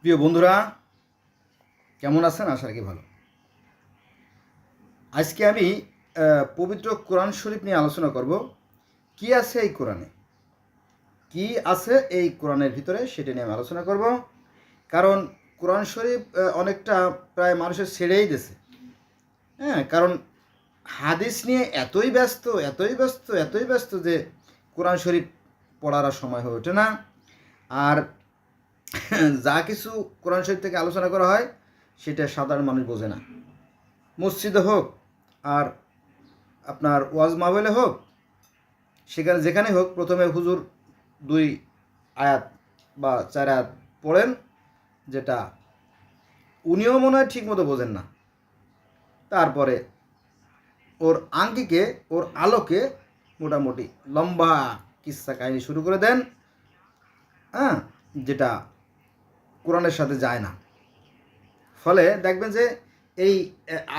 প্রিয় বন্ধুরা, কেমন আছেন? আশা রাখি ভালো। আজকে আমি পবিত্র কোরআন শরীফ নিয়ে আলোচনা করব। কি আছে এই কোরআনে, কি আছে এই কোরআনের ভিতরে, সেটা নিয়ে আমি আলোচনা করব। কারণ কোরআন শরীফ অনেকটা প্রায় মানুষের ছেড়েই দিয়েছে। হ্যাঁ, কারণ হাদিস নিয়ে এতই ব্যস্ত যে কোরআন শরীফ পড়ার আর সময় হয়ে ওঠে না। আর যা কিছু কোরআন শরীফ থেকে আলোচনা করা হয় সেটা সাধারণ মানুষ বোঝে না। মসজিদে হোক আর আপনার ওয়াজ মাহফিলে হোক, সেখানে যেখানে হোক, প্রথমে হুজুর 2 আয়াত বা 4 আয়াত পড়েন, যেটা উনিও মনে হয় ঠিক মতো বোঝেন না। তারপরে ওর আঙ্গিকে, ওর আলোকে মোটামুটি লম্বা কিস্সা কাহিনী শুরু করে দেন, হ্যাঁ, যেটা কোরআনের সাথে যায় না। ফলে দেখবেন যে এই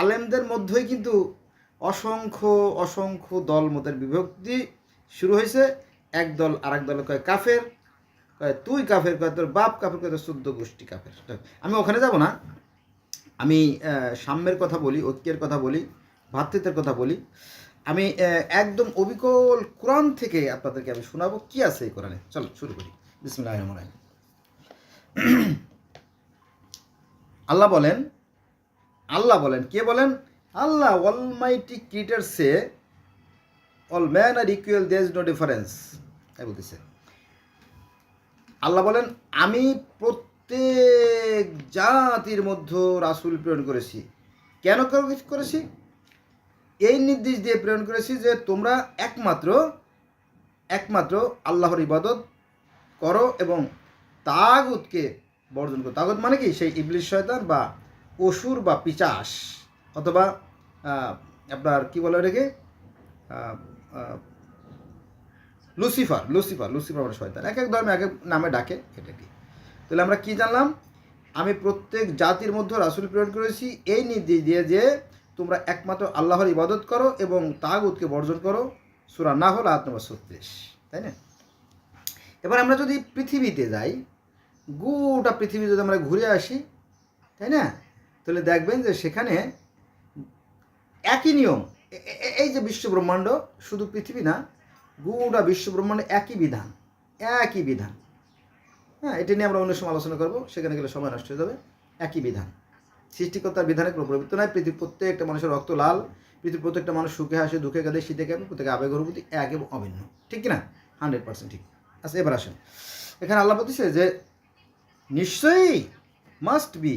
আলেমদের মধ্যেই কিন্তু অসংখ্য অসংখ্য দল মতের বিভক্তি শুরু হয়েছে। এক দল আর এক দল কয় কাফের, কয় তুই কাফের, কয় তোর বাপ কাফের, কয় তোর 14 গোষ্ঠী কাফের। আমি ওখানে যাব না। আমি সাম্যের কথা বলি, ঐক্যের কথা বলি, ভ্রাতৃত্বের কথা বলি। আমি একদম অবিকল কোরআন থেকে আপনাদেরকে আমি শোনাবো কি আছে এই কোরআনে। চলো শুরু করি। বিসমিল্লাহির রহমানির রহিম। আল্লাহ বলেন, কে বলেন? Allah almighty creator says all man are equal, there is no difference. তাই বলতেছে আল্লাহ বলেন, আমি প্রত্যেক জাতির মধ্যে রাসূল প্রেরণ করেছি। কেন করেছি? এই নির্দেশ দিয়ে প্রেরণ করেছি যে তোমরা একমাত্র আল্লাহর ইবাদত করো এবং তাগুতকে বর্জন করো। তাগুত মানে কি? সেই ইবলিস শয়তান বা অসুর বা পিচাস, অথবা আপনার কি বলে এটাকে, লুসিফার মানে শয়তান। এক এক ধর্মে এক এক নামে ডাকে। এটা কি? তাহলে আমরা কি জানলাম? আমি প্রত্যেক জাতির মধ্যে রাসূল প্রেরণ করেছি এই নির্দেশ দিয়ে যে তোমরা একমাত্র আল্লাহর ইবাদত করো এবং তাগুতকে বর্জন করো। সূরা নাহল আয়াত নম্বর 36, তাই না? এবার আমরা যদি পৃথিবীতে যাই, গোটা পৃথিবী যদি আমরা ঘুরে আসি, তাই না, তাহলে দেখবেন যে সেখানে একই নিয়ম। এই যে বিশ্ব ব্রহ্মাণ্ড, শুধু পৃথিবী না, গোটা বিশ্ব ব্রহ্মাণ্ডে একই বিধান। হ্যাঁ, এটা নিয়ে আমরা অন্য সময় আলোচনা করবো, সেখানে গেলে সময় নষ্ট হয়ে যাবে। একই বিধান, সৃষ্টিকর্তার বিধানে কোনো পরিবর্তন নাই। পৃথিবীর প্রত্যেকটা মানুষের রক্ত লাল, পৃথিবীর প্রত্যেকটা মানুষ সুখে হাসে, দুঃখে কাঁদে, শীতে কাঁপে, প্রত্যেকে আবেগ অনুভূতি এক এবং অভিন্ন। ঠিক কিনা? 100% ঠিক। আচ্ছা, এবার আসেন, এখানে আল্লাহ বলতেছে যে নিশ্চয়ই মাস্ট বি,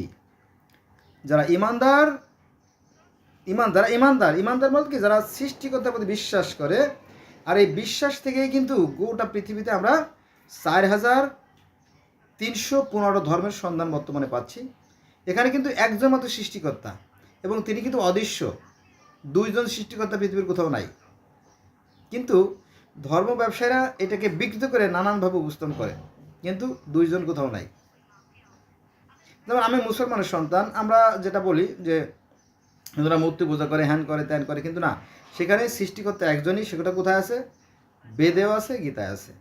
যারা ইমানদার বলতে কি, যারা সৃষ্টিকর্তার প্রতি বিশ্বাস করে। আর এই বিশ্বাস থেকেই কিন্তু গোটা পৃথিবীতে আমরা 4315 ধর্মের সন্ধান বর্তমানে পাচ্ছি। এখানে কিন্তু একজন মাত্র সৃষ্টিকর্তা, এবং তিনি কিন্তু অদৃশ্য। 2 জন সৃষ্টিকর্তা পৃথিবীর কোথাও নাই। কিন্তু ধর্ম ব্যবসায়ীরা এটাকে বিকৃত করে নানানভাবে উপস্থাপন করে, কিন্তু 2 জন কোথাও নাই। যেমন আমি মুসলমানের সন্তান, আমরা যেটা বলি যে ওরা মূর্তি পূজা করে, হ্যান করে, ত্যান করে, কিন্তু না, সেখানে সৃষ্টিকর্তা একজনই। সেটা কোথায় আছে? বেদেও আছে, গীতায় আছে।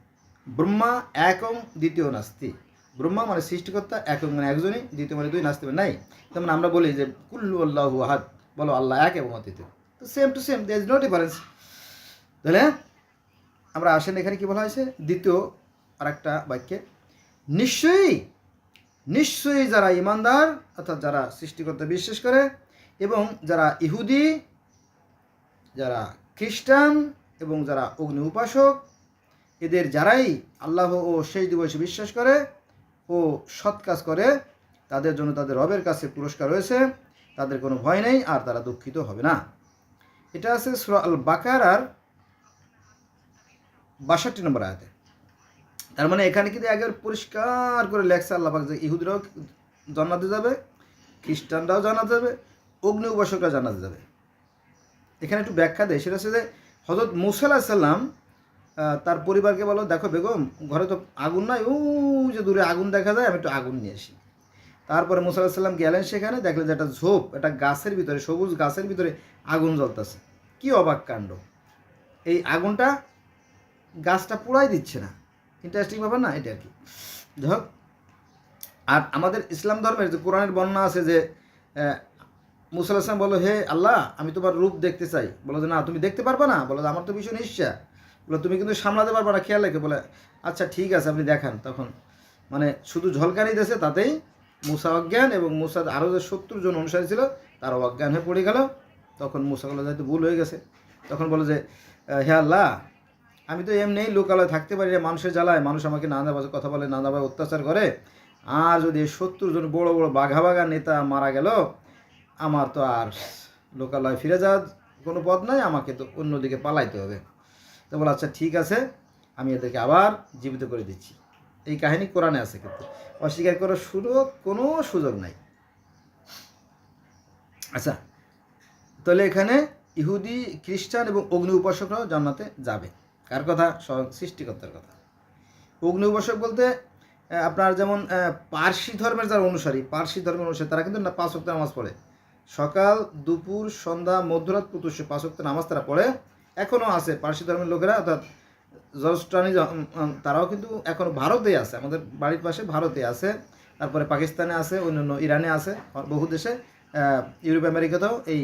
ব্রহ্মা একং দ্বিতীয় নাস্তি। ব্রহ্মা মানে সৃষ্টিকর্তা, একং মানে একজনই, দ্বিতীয় মানে 2, নাস্তি মানে নাই। যেমন আমরা বলি যে কুল্লু আল্লাহু আহাদ, বলো আল্লাহ এক এবং অদ্বিতীয়। তো same to same, there is no difference. তাহলে আমরা আসেন, এখানে কি বলা হয়েছে দ্বিতীয় আর একটা বাক্যে, নিশ্চয়ই যারা ইমানদার, অর্থাৎ যারা সৃষ্টিকর্তা বিশ্বাস করে, এবং যারা ইহুদি, যারা খ্রিস্টান, এবং যারা অগ্নি উপাসক, এদের যারাই আল্লাহ ও শেষ দিবসে বিশ্বাস করে ও সৎ কাজ করে, তাদের জন্য তাদের রবের কাছে পুরস্কার রয়েছে, তাদের কোনো ভয় নেই আর তারা দুঃখিত হবে না। এটা আছে সূরা আল বাকারার 62 নম্বর আয়াতে। তার মানে এখানে কিন্তু একবার পরিষ্কার করে লেখছে আল্লাহ পাক যে ইহুদিরাও জান্নাতে যাবে, খ্রিস্টানরাও জান্নাতে যাবে, অগ্নি উপাসকরা জান্নাতে যাবে। এখানে একটু ব্যাখ্যা দেয়, সেটা হচ্ছে যে হযরত মূসা আলাইহিস সালাম তার পরিবারকে বলো, দেখো বেগম, ঘরে তো আগুন নাই, ও যে দূরে আগুন দেখা যায়, আমি একটু আগুন নিয়ে আসি। তারপরে মূসা আলাইহিস সালাম গেলেন সেখানে, দেখলেন যে একটা ঝোপ, একটা গাছের ভিতরে, সবুজ গাছের ভিতরে আগুন জ্বলতেছে। কি অবাক কাণ্ড! এই আগুনটা গাছটা পুড়াই দিচ্ছে না। ইন্টারেস্টিং ব্যাপার না এটা? আর কি, ধর। আর আমাদের ইসলাম ধর্মের যে কোরআনের বর্ণনা আছে যে মুসা আলাইহিস সালাম বললো, হে আল্লাহ, আমি তোমার রূপ দেখতে চাই। বলো যে না, তুমি দেখতে পারবা না। বলো আমার তো ভীষণ ইচ্ছা। বলো তুমি কিন্তু সামলাতে পারবা না, খেয়াল রেখে। বলে আচ্ছা ঠিক আছে, আপনি দেখান। তখন মানে শুধু ঝলকানি দিয়েছে, তাতেই মুসা অজ্ঞান এবং মুসার আরও যে 70 জন অনুসারী ছিল তারা অজ্ঞান হয়ে পড়ে গেল। তখন মুসা বলে যেহেতু ভুল হয়ে গেছে, তখন বলো যে হে আল্লাহ, আমি তো এমনিই লোকালয়ে থাকতে পারি না, মানুষের জ্বালায়, মানুষ আমাকে নানা বাজে কথা বলে, নানা ভাবে অত্যাচার করে। আর যদি 70 জন বড় বড় বাঘা বাঘা নেতা মারা গেল, আমার তো আর লোকালয়ে ফিরে যাওয়ার কোনো পথ নাই, আমাকে তো অন্যদিকে পালাইতে হবে। তো বলো আচ্ছা ঠিক আছে, আমি এদেরকে আবার জীবিত করে দিচ্ছি। এই কাহিনী কোরআনে আছে, কিন্তু অস্বীকার করার কোনো সুযোগ নাই। আচ্ছা, তাহলে এখানে ইহুদি, খ্রিস্টান এবং অগ্নি উপাসকরাও জান্নাতে যাবে। কার কথা? স্বয়ং সৃষ্টিকর্তার কথা। অগ্নি উপাসক বলতে আপনার যেমন পার্সি ধর্মের যারা অনুসারী, পার্সি ধর্মের অনুসারী তারা কিন্তু না 5 ওয়াক্ত নামাজ পড়ে। সকাল, দুপুর, সন্ধ্যা, মধ্যরাত, প্রত্যুষে 5 ওয়াক্ত নামাজ তারা পড়ে। এখনও আছে পার্সি ধর্মের লোকেরা, অর্থাৎ জরস্ট্রানি, তারাও কিন্তু এখনও ভারতে আছে, আমাদের বাড়ির পাশে ভারতে আছে, তারপরে পাকিস্তানে আছে, অন্যান্য ইরানে আছে, বহু দেশে, ইউরোপ আমেরিকাতেও এই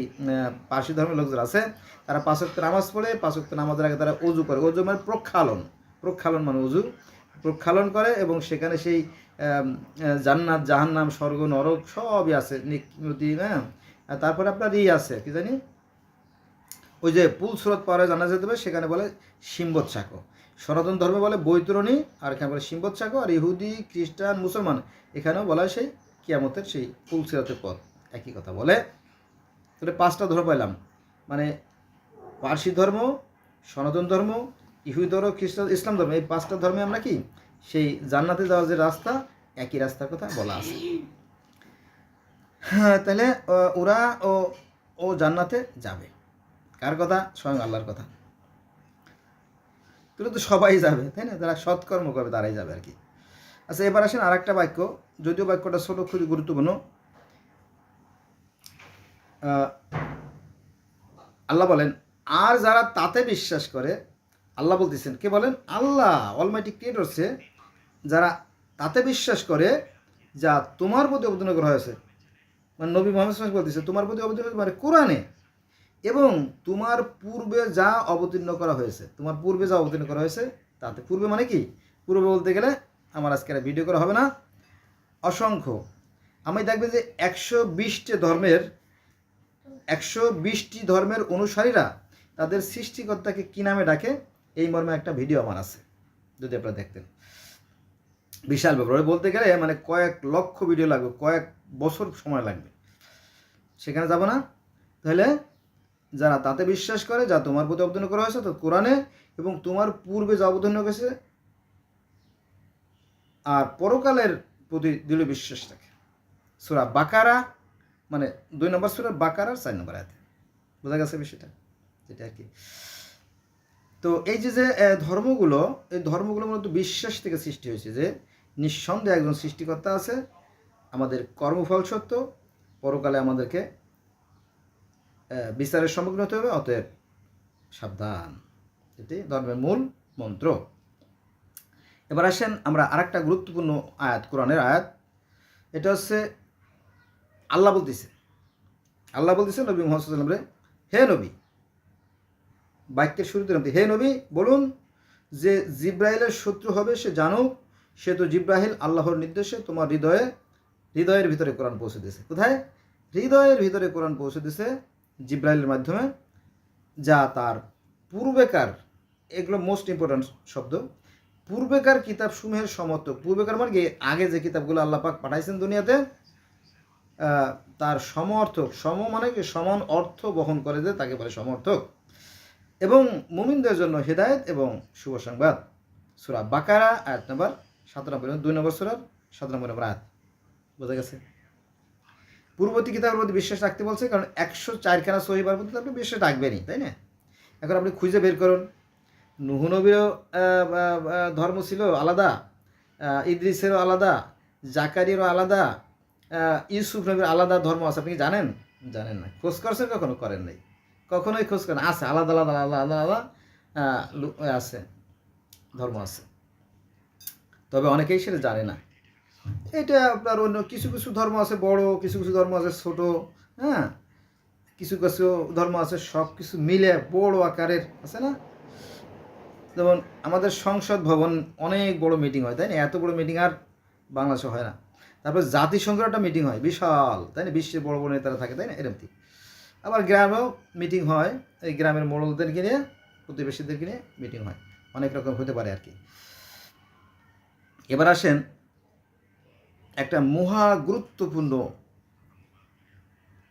পার্সি ধর্মের লোকজন আছে। তারা 5 ওয়াক্ত নামাজ পড়ে। 5 ওয়াক্ত নামাজের আগে তারা অজু করে। অজু মানে প্রক্ষালন, প্রক্ষালন মানে অজু, প্রক্ষালন করে এবং সেখানে সেই জান্নাত, জাহান্নাম, স্বর্গ, নরক সবই আছে, নদী। হ্যাঁ, তারপরে আপনার আছে কি জানি, ওই যে পুল স্রোত পারে জানা যেতে হবে, সেখানে বলে সিম্বত শাকো। সনাতন ধর্মে বলে বৈতরণী, আর এখানে বলে সিম্বত শাকো। আর ইহুদি, খ্রিস্টান, মুসলমান এখানেও বলা হয় সেই কিয়ামতের সেই পুল সিরাতের পথ, একই কথা বলে। তাহলে 5টা ধর্ম পাইলাম, মানে পার্সি ধর্ম, সনাতন ধর্ম, ইহুদি ধর্ম, খ্রিস্টান, ইসলাম ধর্ম, এই 5টা ধর্মে আমরা কি সেই জান্নাতে যাওয়ার যে রাস্তা, একই রাস্তার কথা বলা আছে। হ্যাঁ, তাহলে ওরা ও জান্নাতে যাবে। কার কথা? স্বয়ং আল্লাহর কথা। তাহলে তো সবাই যাবে, তাই না? যারা সৎকর্ম করবে তারাই যাবে আর কি। আচ্ছা, এবার আসেন আর একটা বাক্য, যদিও বাক্যটা ছোট, খুবই গুরুত্বপূর্ণ। আল্লাহ বলেন, আর যারা তাতে বিশ্বাস করে, আল্লাহ বলতেছেন, কে বলেন? আল্লাহ অলমাইটি ক্রিয়েটর হচ্ছে, যারা তাতে বিশ্বাস করে যা তোমার প্রতি অবতীর্ণ করা হয়েছে, মানে নবী মুহাম্মদ সাল্লাল্লাহু আলাইহি ওয়াসাল্লাম বলতেছে তোমার প্রতি অবতীর্ণ মানে কোরআনে, এবং তোমার পূর্বে যা অবতীর্ণ করা হয়েছে, তোমার পূর্বে যা অবতীর্ণ করা হয়েছে তাতে। পূর্বে মানে কি? পূর্বে বলতে গেলে আমার আজকে ভিডিও করা হবে না, অসংখ্য। আমি দেখবে যে 120টি ধর্মের অনুসারীরা তাদের সৃষ্টিকর্তাকে কী নামে ডাকে, এই মর্মে একটা ভিডিও আমার আছে, যদি আপনারা দেখতেন। বিশাল ব্যাপার, বলতে গেলে মানে কয়েক লক্ষ ভিডিও লাগবে, কয়েক বছর সময় লাগবে, সেখানে যাব না। তাহলে যারা তাতে বিশ্বাস করে যা তোমার প্রতি অবতীর্ণ করা হয়েছে, তো কোরআনে, এবং তোমার পূর্বে যা অবতীর্ণ হয়েছে, আর পরকালের প্রতি দৃঢ় বিশ্বাস রাখে। সূরা বাকারা, মানে 2 নম্বর সূরা বাকারার 4 নম্বর আয়াতে। বোঝা গেছে বিষয়টা, যেটা আর কি। তো এই যে ধর্মগুলো, এই ধর্মগুলোর মধ্যে বিশ্বাস থেকে সৃষ্টি হয়েছে যে নিঃসন্দেহে একজন সৃষ্টিকর্তা আছে, আমাদের কর্মফল সত্য, পরকালে আমাদেরকে বিচারের সম্মুখীন হতে হবে, অতএব সাবধান। এটি ধর্মের মূল মন্ত্র। এবার আসেন আমরা আরেকটা গুরুত্বপূর্ণ আয়াত, কোরআনের আয়াত। এটা হচ্ছে আল্লাহ বলতেছে নবী মুহাম্মদ সাল্লাল্লাহু আলাইহি ওয়াসাল্লাম, হে নবী, বাক্যের শুরুতে হে নবী বলুন যে জিব্রাইলের শত্রু হবে সে জানুক, সে তো জিব্রাইল আল্লাহর নির্দেশে তোমার হৃদয়ের ভিতরে কোরআন পৌঁছে দিয়েছে। কোথায়? হৃদয়ের ভিতরে কোরআন পৌঁছে দিয়েছে জিব্রাইলের মাধ্যমে, যা তার পূর্বেকার, এগুলো মোস্ট ইম্পর্ট্যান্ট শব্দ, পূর্বেকার কিতাব সমূহের সমর্থক। পূর্বেকার মানে কি? আগে যে কিতাবগুলো আল্লাহ পাক পাঠাইছেন দুনিয়াতে, তার সমর্থক। সম মানে কি? সমান অর্থ বহন করে, যে তাকে বলে সমর্থক। এবং মুমিনদের জন্য হেদায়েত এবং শুভ সংবাদ। সূরা বাকারা আয়াত নম্বর 97, 2 নম্বর সূরার 97 নম্বর আয়াত। বোঝা গেছে? পূর্ববর্তী কিতাবের প্রতি বিশ্বাস রাখতে বলছে, কারণ 104খানা সহিহ প্রতি আপনি বিশ্বাস রাখবেনই, তাই না? এখন আপনি খুঁজে বের করুন, নূহ নবীরও ধর্ম ছিল আলাদা, ইদ্রিসেরও আলাদা, জাকারিয়ারও আলাদা, ইউসুফ নবীর আলাদা ধর্ম আছে। আপনি কি জানেন? জানেন না। খোঁজ করছেন? কখনো করেন নাই, কখনোই খোঁজ করেন? আছে, আলাদা আলাদা আলাদা আলাদা আছে, ধর্ম আছে, তবে অনেকেই সেটা জানে না। এটা আপনার অন্য কিছু কিছু ধর্ম আছে বড়, কিছু কিছু ধর্ম আছে ছোট, হ্যাঁ, কিছু কিছু ধর্ম আছে সব কিছু মিলে বড় আকারের আছে না। যেমন আমাদের সংসদ ভবন অনেক বড় মিটিং হয়, তাই না? এত বড় মিটিং আর বাংলাদেশে হয় না। তারপর জাতিসংঘের একটা মিটিং হয় বিশাল, তাই না? বিশ্বের বড় বড় নেতারা থাকে, তাই না? এরকম। আবার গ্রামেও মিটিং হয়, এই গ্রামের মোড়লদেরকে নিয়ে, প্রতিবেশীদেরকে নিয়ে মিটিং হয়, অনেক রকম হতে পারে আর কি। এবার আসেন একটা মহা গুরুত্বপূর্ণ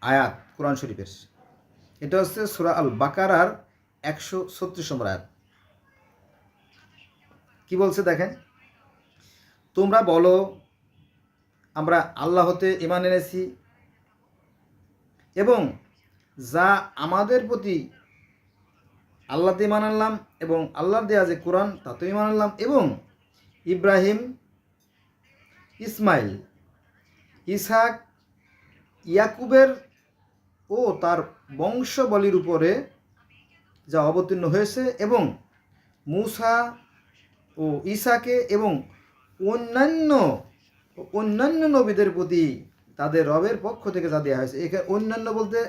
আয়াত কোরআন শরীফের। এটা হচ্ছে সূরা আল বাকারার 136 নম্বর আয়াত। কি বলছে দেখেন, তোমরা বলো আমরা আল্লাহ হতে ঈমান এনেছি এবং যা আমাদের প্রতি আল্লাহতে ঈমান আনলাম এবং আল্লাহর দেয়া যে কোরআন তাতে ঈমান আনলাম এবং ইব্রাহিম, ইসমাইল, ইসহাক, ইয়াকুবের ও তার বংশবলির উপরে যা অবতীর্ণ হয়েছে এবং মূসা ও ঈসাকে এবং অন্যান্য অন্যান্য নবীদের প্রতি তাদের রবের পক্ষ থেকে যা দেওয়া হয়েছে। এখানে অন্যান্য বলতে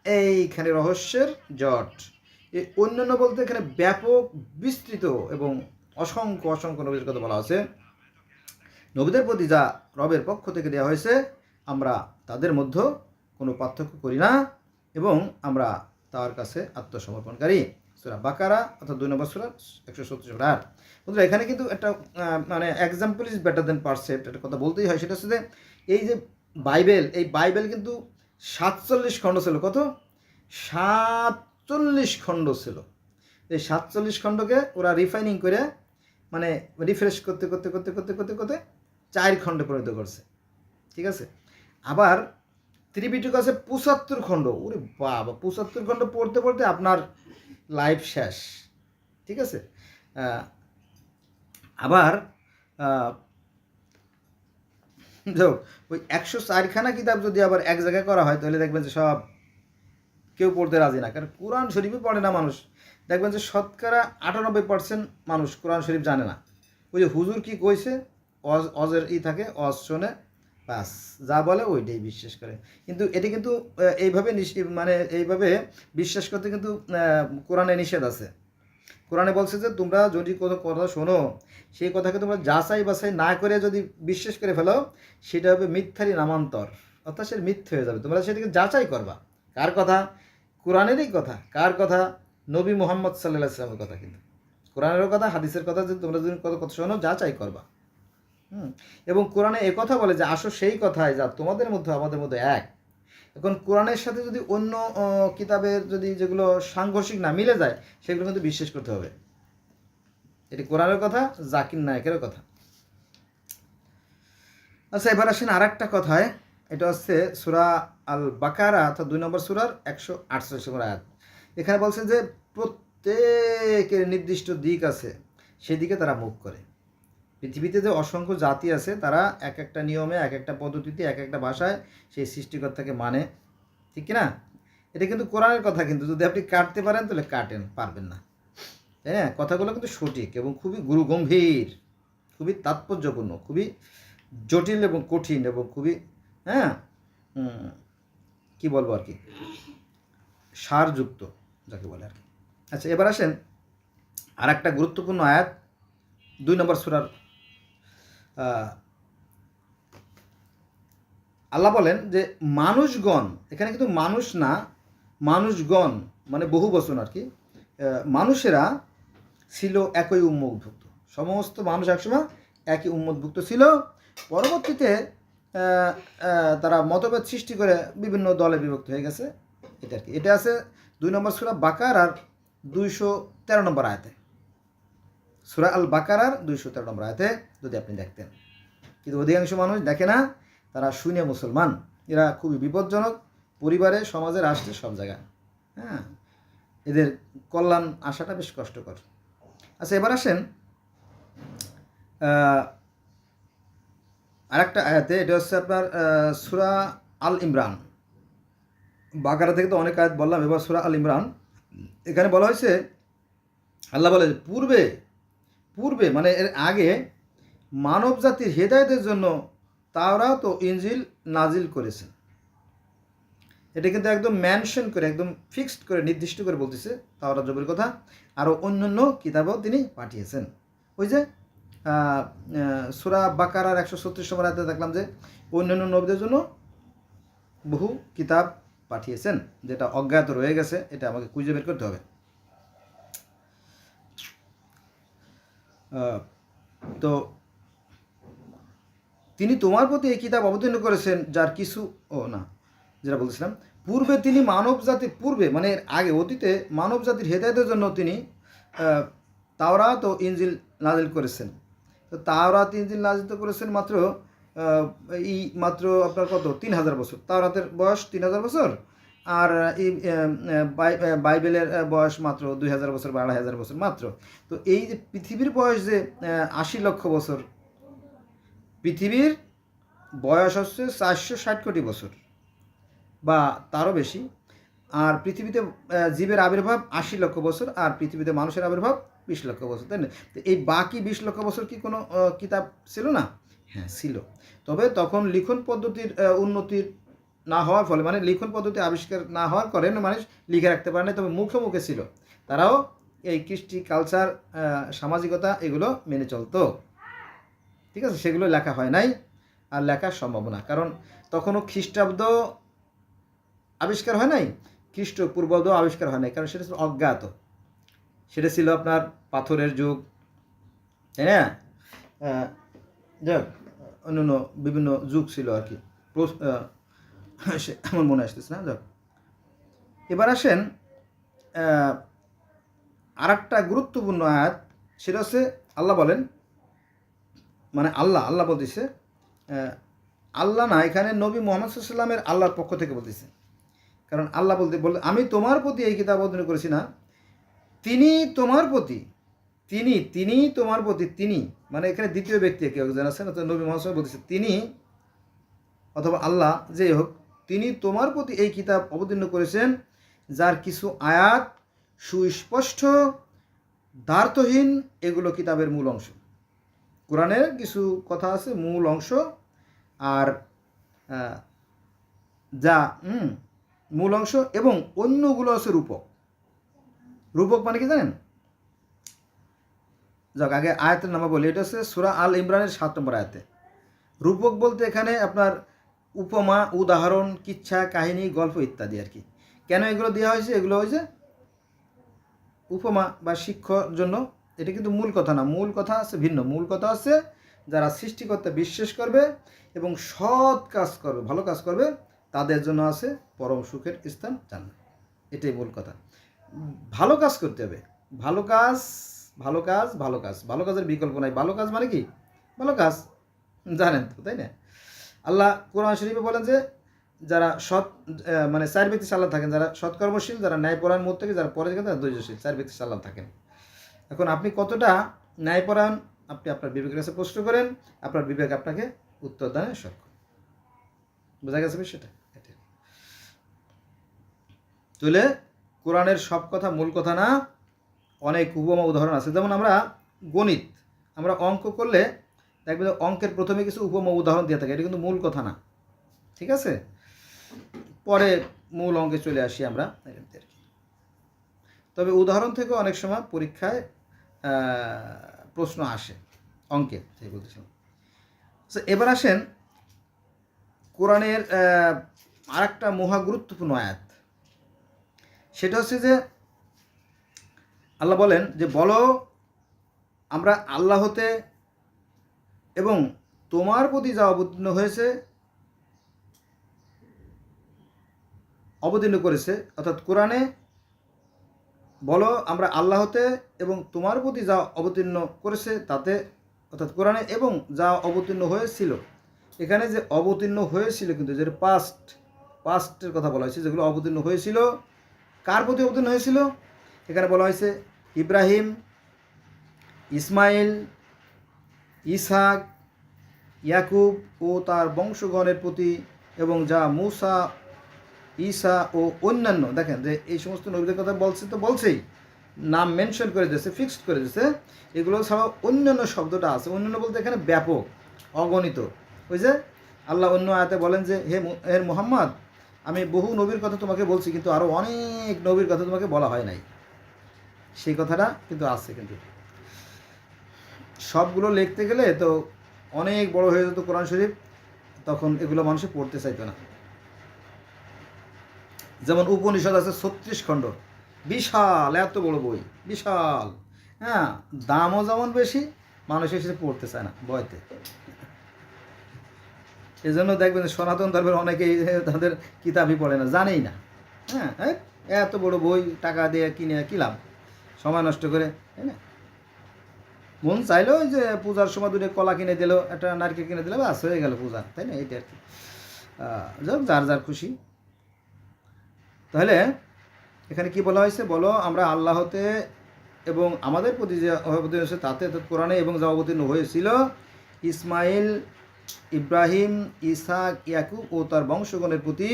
এইখানে রহস্যের জট। এই অন্যান্য বলতে এখানে ব্যাপক বিস্তৃত এবং অসংখ্য অসংখ্য নবীদের কথা বলা আছে। নবীদের প্রতি যা রবের পক্ষ থেকে দেওয়া হয়েছে আমরা তাদের মধ্যে কোনো পার্থক্য করি না এবং আমরা তার কাছে আত্মসমর্পণকারী। সূরা বাকারা অর্থাৎ 2 নম্বর সূরা 137 নম্বর আয়াত। বন্ধুরা এখানে কিন্তু একটা মানে example is better then percept, একটা কথা বলতেই হয়। সেটা হচ্ছে যে এই যে বাইবেল, এই বাইবেল কিন্তু 47 খণ্ড ছিল। কত? 47 খণ্ড ছিল। এই 47 খণ্ডকে ওরা রিফাইনিং করে মানে রিফ্রেশ করতে করতে করতে করতে করতে করতে 4 খণ্ডে পরিণত করছে, ঠিক আছে? আবার ত্রিপিটক আছে 75 খণ্ড। ওরে বাবা, 75 খণ্ড পড়তে পড়তে আপনার লাইফ শেষ, ঠিক আছে? আবার ওই 104খানা কিতাব যদি আবার এক জায়গায় করা হয় তাহলে দেখবেন যে সব কেউ পড়তে রাজি না, কারণ কোরআন শরীফই পড়ে না মানুষ। দেখবেন যে শতকরা 98% মানুষ কোরআন শরীফ জানে না। ওই যে হুজুর কি কইছে, অজের থাকে, অজ শোনে, বাস যা বলে ওইটাই বিশ্বাস করে। কিন্তু এটি কিন্তু এইভাবে মানে এইভাবে বিশ্বাস করতে কিন্তু কোরআনে নিষেধ আছে। কোরআনে বলছে যে তোমরা যদি কোনো কথা শোনো সেই কথাকে তোমরা যাচাই বাছাই না করে যদি বিশ্বাস করে ফেলো সেটা হবে মিথ্যারই নামান্তর, অর্থাৎ সে মিথ্যে হয়ে যাবে। তোমরা সেটাকে যাচাই করবা। কার কথা? কোরআনেরই কথা। কার কথা? নবী মুহাম্মদ সাল্লাল্লাহু আলাইহি ওয়াসাল্লামের কথা। কিন্তু কোরআনেরও কথা, হাদিসের কথা, যে তোমরা যদি কথা শোনো যাচাই করবা। এবং কোরআনে কথা বলে যে আসো সেই কথায় যা তোমাদের মধ্যে আমাদের মধ্যে এক। এখন কোরআনের সাথে যদি অন্য কিতাবের যদি যেগুলো সাংঘর্ষিক না মিলে যায় সেগুলো কিন্তু বিশ্বাস করতে হবে। এটি কোরআনের কথা, জাকির নায়েকেরও কথা। আচ্ছা, এবার আসেন আর একটা কথায়। এটা হচ্ছে সূরা আল বাকারা অর্থাৎ 2 নম্বর সূরার 148 নম্বর আয়াত। এখানে বলছেন যে প্রত্যেকের নির্দিষ্ট দিক আছে, সেদিকে তারা মুখ করে। পৃথিবীতে যে অসংখ্য জাতি আছে তারা এক একটা নিয়মে, এক একটা পদ্ধতিতে, এক একটা ভাষায় সেই সৃষ্টিকর্তাকে মানে, ঠিক না? এটা কিন্তু কোরআনের কথা। কিন্তু যদি আপনি কাটতে পারেন তাহলে কাটেন, পারবেন না, তাই না? কথাগুলো কিন্তু সঠিক এবং খুবই গুরুগম্ভীর, খুবই তাৎপর্যপূর্ণ, খুবই জটিল এবং কঠিন এবং খুবই কি বলবো আর কি, সারযুক্ত যাকে বলে আর কি। আচ্ছা, এবার আসেন আর একটা গুরুত্বপূর্ণ আয়াত 2 নম্বর সূরার। আল্লাহ বলেন যে মানুষগণ, এখানে কিন্তু মানুষ না, মানুষগণ মানে বহু বচন আর কি। মানুষেরা ছিল একই উম্মতভুক্ত, সমস্ত মানুষ একসময় একই উম্মতভুক্ত ছিল। পরবর্তীতে তারা মতভেদ সৃষ্টি করে বিভিন্ন দলে বিভক্ত হয়ে গেছে, এটা আর কি। এটা আছে 2 নম্বর সূরা বাকারার 213 নম্বর আয়াতে। সূরা আল বাকারার 213 নম্বর আয়াতে যদি আপনি দেখতেন। কিন্তু অধিকাংশ মানুষ দেখে না, তারা শুনে মুসলমান। এরা খুবই বিপজ্জনক, পরিবারে, সমাজে, রাষ্ট্রে, সব জায়গায়। এদের কল্যাণ আসাটা বেশ কষ্টকর। আচ্ছা, এবার আসেন আরেকটা আয়াতে। এটা হচ্ছে আপনার সূরা আল ইমরান। বাকারা থেকে তো অনেক আয়াত বললাম, এবার সূরা আল ইমরান। এখানে বলা হয়েছে, আল্লাহ বলে পূর্বে মানে এর আগে মানব জাতির হেদায়েতের জন্য তাওরাত ও ইনজিল নাজিল করেছেন। এটা কিন্তু একদম মেনশন করে, একদম ফিক্সড করে, নির্দিষ্ট করে বলতেছে তাওরাত জবুরের কথা। আরও অন্যান্য কিতাবও তিনি পাঠিয়েছেন। ওই যে সূরা বাকারার 136 নম্বর আয়াতে দেখলাম যে অন্যান্য নবীদের জন্য বহু কিতাব পাঠিয়েছেন, যেটা অজ্ঞাত রয়ে গেছে, এটা আমাকে খুঁজে বের করতে হবে। তো তিনি তোমার প্রতি এই কিতাব অবতীর্ণ করেছেন যার কিছু যেটা বলছিলাম, পূর্বে তিনি মানব জাতির পূর্বে মানে এর আগে অতীতে মানব জাতির হেদায়েতের জন্য তিনি তাওরাত ও ইনজিল নাজিল করেছেন। তো তাওরাত ইনজিল নাজিল করেছেন মাত্র মাত্র আপনার কত 3000 বছর। তাওরাতের বয়স 3000 বছর, আর এই বাইবেলের বয়স মাত্র 2000 বছর বা 2500 বছর মাত্র। তো এই যে পৃথিবীর বয়স যে 80 লক্ষ বছর, পৃথিবীর বয়স হচ্ছে 460 কোটি বছর বা তারও বেশি, আর পৃথিবীতে জীবের আবির্ভাব 80 লক্ষ বছর, আর পৃথিবীতে মানুষের আবির্ভাব 20 লক্ষ বছর, তাই না? তো এই বাকি 20 লক্ষ বছর কি কোনো কিতাব ছিল না? হ্যাঁ ছিল। তবে তখন লিখন পদ্ধতির উন্নতির না হওয়ার ফলে, মানে লিখন পদ্ধতি আবিষ্কার না হওয়ার কারণে মানুষ লিখে রাখতে পারে না, তবে মুখে মুখে ছিল। তারাও এই কৃষ্টি কালচার, সামাজিকতা এগুলো মেনে চলতো, ঠিক আছে? সেগুলো লেখা হয় নাই, আর লেখার সম্ভাবনা, কারণ তখনও খ্রিস্টাব্দ আবিষ্কার হয় নাই, খ্রিস্টপূর্বাব্দ আবিষ্কার হয় নাই, কারণ সেটা ছিল অজ্ঞাত, সেটা ছিল আপনার পাথরের যুগ, তাই না? যাক, অন্যান্য বিভিন্ন যুগ ছিল আর কি, আমার মনে আসতেছে না। যাক, এবার আসেন আর একটা গুরুত্বপূর্ণ আয়াত, সেটা হচ্ছে আল্লাহ বলেন, মানে আল্লাহ বলতেছে, আল্লাহ না, এখানে নবী মুহাম্মদ সাল্লাল্লাহু আলাইহি ওয়াসাল্লামের আল্লাহর পক্ষ থেকে বলতেছে। কারণ আল্লাহ বলতে আমি তোমার প্রতি এই কিতাব অবতীর্ণ করেছি না, তিনি তোমার প্রতি, তিনি তোমার প্রতি, তিনি মানে এখানে দ্বিতীয় ব্যক্তি কেউ একজন আছেন, নবী মুহাম্মদ বলতেছে তিনি অথবা আল্লাহ, যেই হোক, তিনি তোমার প্রতি এই কিতাব অবতীর্ণ করেছেন যার কিছু আয়াত সুস্পষ্ট, দ্বার্থহীন, এগুলো কিতাবের মূল অংশ। কোরআনের কিছু কথা আছে মূল অংশ, আর যা মূল অংশ, এবং অন্যগুলো আছে রূপক। রূপক মানে কি জানেন? যাক, আগে আয়াতের নামে বলি। এটা হচ্ছে সূরা আল ইমরানের 7 নম্বর আয়াতে। রূপক বলতে এখানে আপনার উপমা, উদাহরণ, কিচ্ছা, কাহিনী, গল্প ইত্যাদি আর কি। কেন এগুলো দেওয়া হয়েছে? এগুলো হয়েছে উপমা বা শিক্ষার জন্য। এটা কিন্তু মূল কথা না, মূল কথা আছে ভিন্ন। মূল কথা আছে যারা সৃষ্টিকর্তা বিশ্বাস করবে এবং সৎ কাজ করবে, ভালো কাজ করবে, তাদের জন্য আছে পরম সুখের স্থান জান্নাত। এটাই মূল কথা। ভালো কাজ করতে হবে, ভালো কাজ, ভালো কাজ, ভালো কাজ, ভালো কাজের বিকল্প নাই। ভালো কাজ মানে কি? ভালো কাজ জানেন তো, তাই না? আল্লাহ কোরআন শরীফে বলেন যে যারা সৎ, মানে 4 ব্যক্তি সাল্লাহ থাকেন, যারা সৎকর্মশীল, যারা ন্যায়পরায়ণ, মুত্তাকী, যারা পরে থাকেন, তারা ধৈর্যশীল। 4 ব্যক্তি সাল্লাহ থাকেন। এখন আপনি কতটা ন্যায়পরায়ণ, আপনি আপনার বিবেকের কাছে প্রশ্ন করেন, আপনার বিবেক আপনাকে উত্তর দানে সক্ষম। বোঝা গেছে বিষয়টা? তাহলে কোরআনের সব কথা মূল কথা না, অনেক উপমা উদাহরণ আছে। যেমন আমরা গণিত, আমরা অঙ্ক করলে দেখবেন অঙ্কের প্রথমে কিছু উপমা উদাহরণ দিয়ে থাকে, এটা কিন্তু মূল কথা না, ঠিক আছে? পরে মূল অঙ্কে চলে আসি আমরা। তবে উদাহরণ থেকে অনেক সময় পরীক্ষায় প্রশ্ন আসে অঙ্কে, তাই বলতেছিলাম। এবার আসেন কোরআনের আরেকটা মহা গুরুত্বপূর্ণ আয়াত, সেটা হচ্ছে যে আল্লাহ বলেন যে বলো আমরা আল্লাহ হতে এবং তোমার প্রতি যা অবতীর্ণ হয়েছে, অবতীর্ণ করেছে, অর্থাৎ কোরআনে বলো আমরা আল্লাহ হতে এবং তোমার প্রতি যা অবতীর্ণ করেছে তাতে, অর্থাৎ কোরআনে, এবং যা অবতীর্ণ হয়েছিল। এখানে যে অবতীর্ণ হয়েছিল কিন্তু যে পাস্টের কথা বলা হয়েছে, যেগুলো অবতীর্ণ হয়েছিল, কার প্রতি অবতীর্ণ হয়েছিল? এখানে বলা হয়েছে ইব্রাহিম, ইসমাইল, ইসহাক, ইয়াকুব ও তার বংশগণের প্রতি, এবং যা মূসা, ঈসা ও অন্যান্য, দেখেন যে এই সমস্ত নবীদের কথা বলছে তো বলছেই, নাম মেনশন করে দিয়েছে, ফিক্সড করে দিয়েছে, এগুলো ছাড়াও অন্যান্য শব্দটা আছে। অন্যান্য বলতে এখানে ব্যাপক, অগণিত। ওই যে আল্লাহ অন্য আয়াতে বলেন যে হে মুহাম্মদ, আমি বহু নবীর কথা তোমাকে বলছি, কিন্তু আরও অনেক নবীর কথা তোমাকে বলা হয় নাই। সেই কথাটা কিন্তু আছে। কিন্তু সবগুলো লিখতে গেলে তো অনেক বড় হয়ে যেত কোরআন শরীফ, তখন এগুলো মানুষে পড়তে চাইতো না। যেমন উপনিষদ আছে 36 খণ্ড, বিশাল, এত বড় বই, বিশাল। হ্যাঁ, দামও যেমন বেশি, মানুষ এসে পড়তে চায় না বইতে। এই জন্য দেখবেন সনাতন ধর্মের অনেকেই তাদের কিতাবই পড়ে না, জানেই না। হ্যাঁ, এত বড় বই টাকা দিয়ে কিনে কি লাভ, সময় নষ্ট করে, তাই না? মন চাইলো যে পূজার সময় দুটো কলা কিনে দিল, একটা নারকেল কিনে দিলে বাস হয়ে গেল পূজা, তাই না? এইটা আর কি, যাক যার যার খুশি। তাহলে এখানে কি বলা হয়েছে? বলো আমরা আল্লাহতে এবং আমাদের প্রতি যে অবতীর্ণ হয়েছে তাতে, কোরআনে, এবং যা অবতীর্ণ হয়েছিল ইসমাইল, ইব্রাহিম, ইসাক, ইয়াকুব ও তার বংশগণের প্রতি,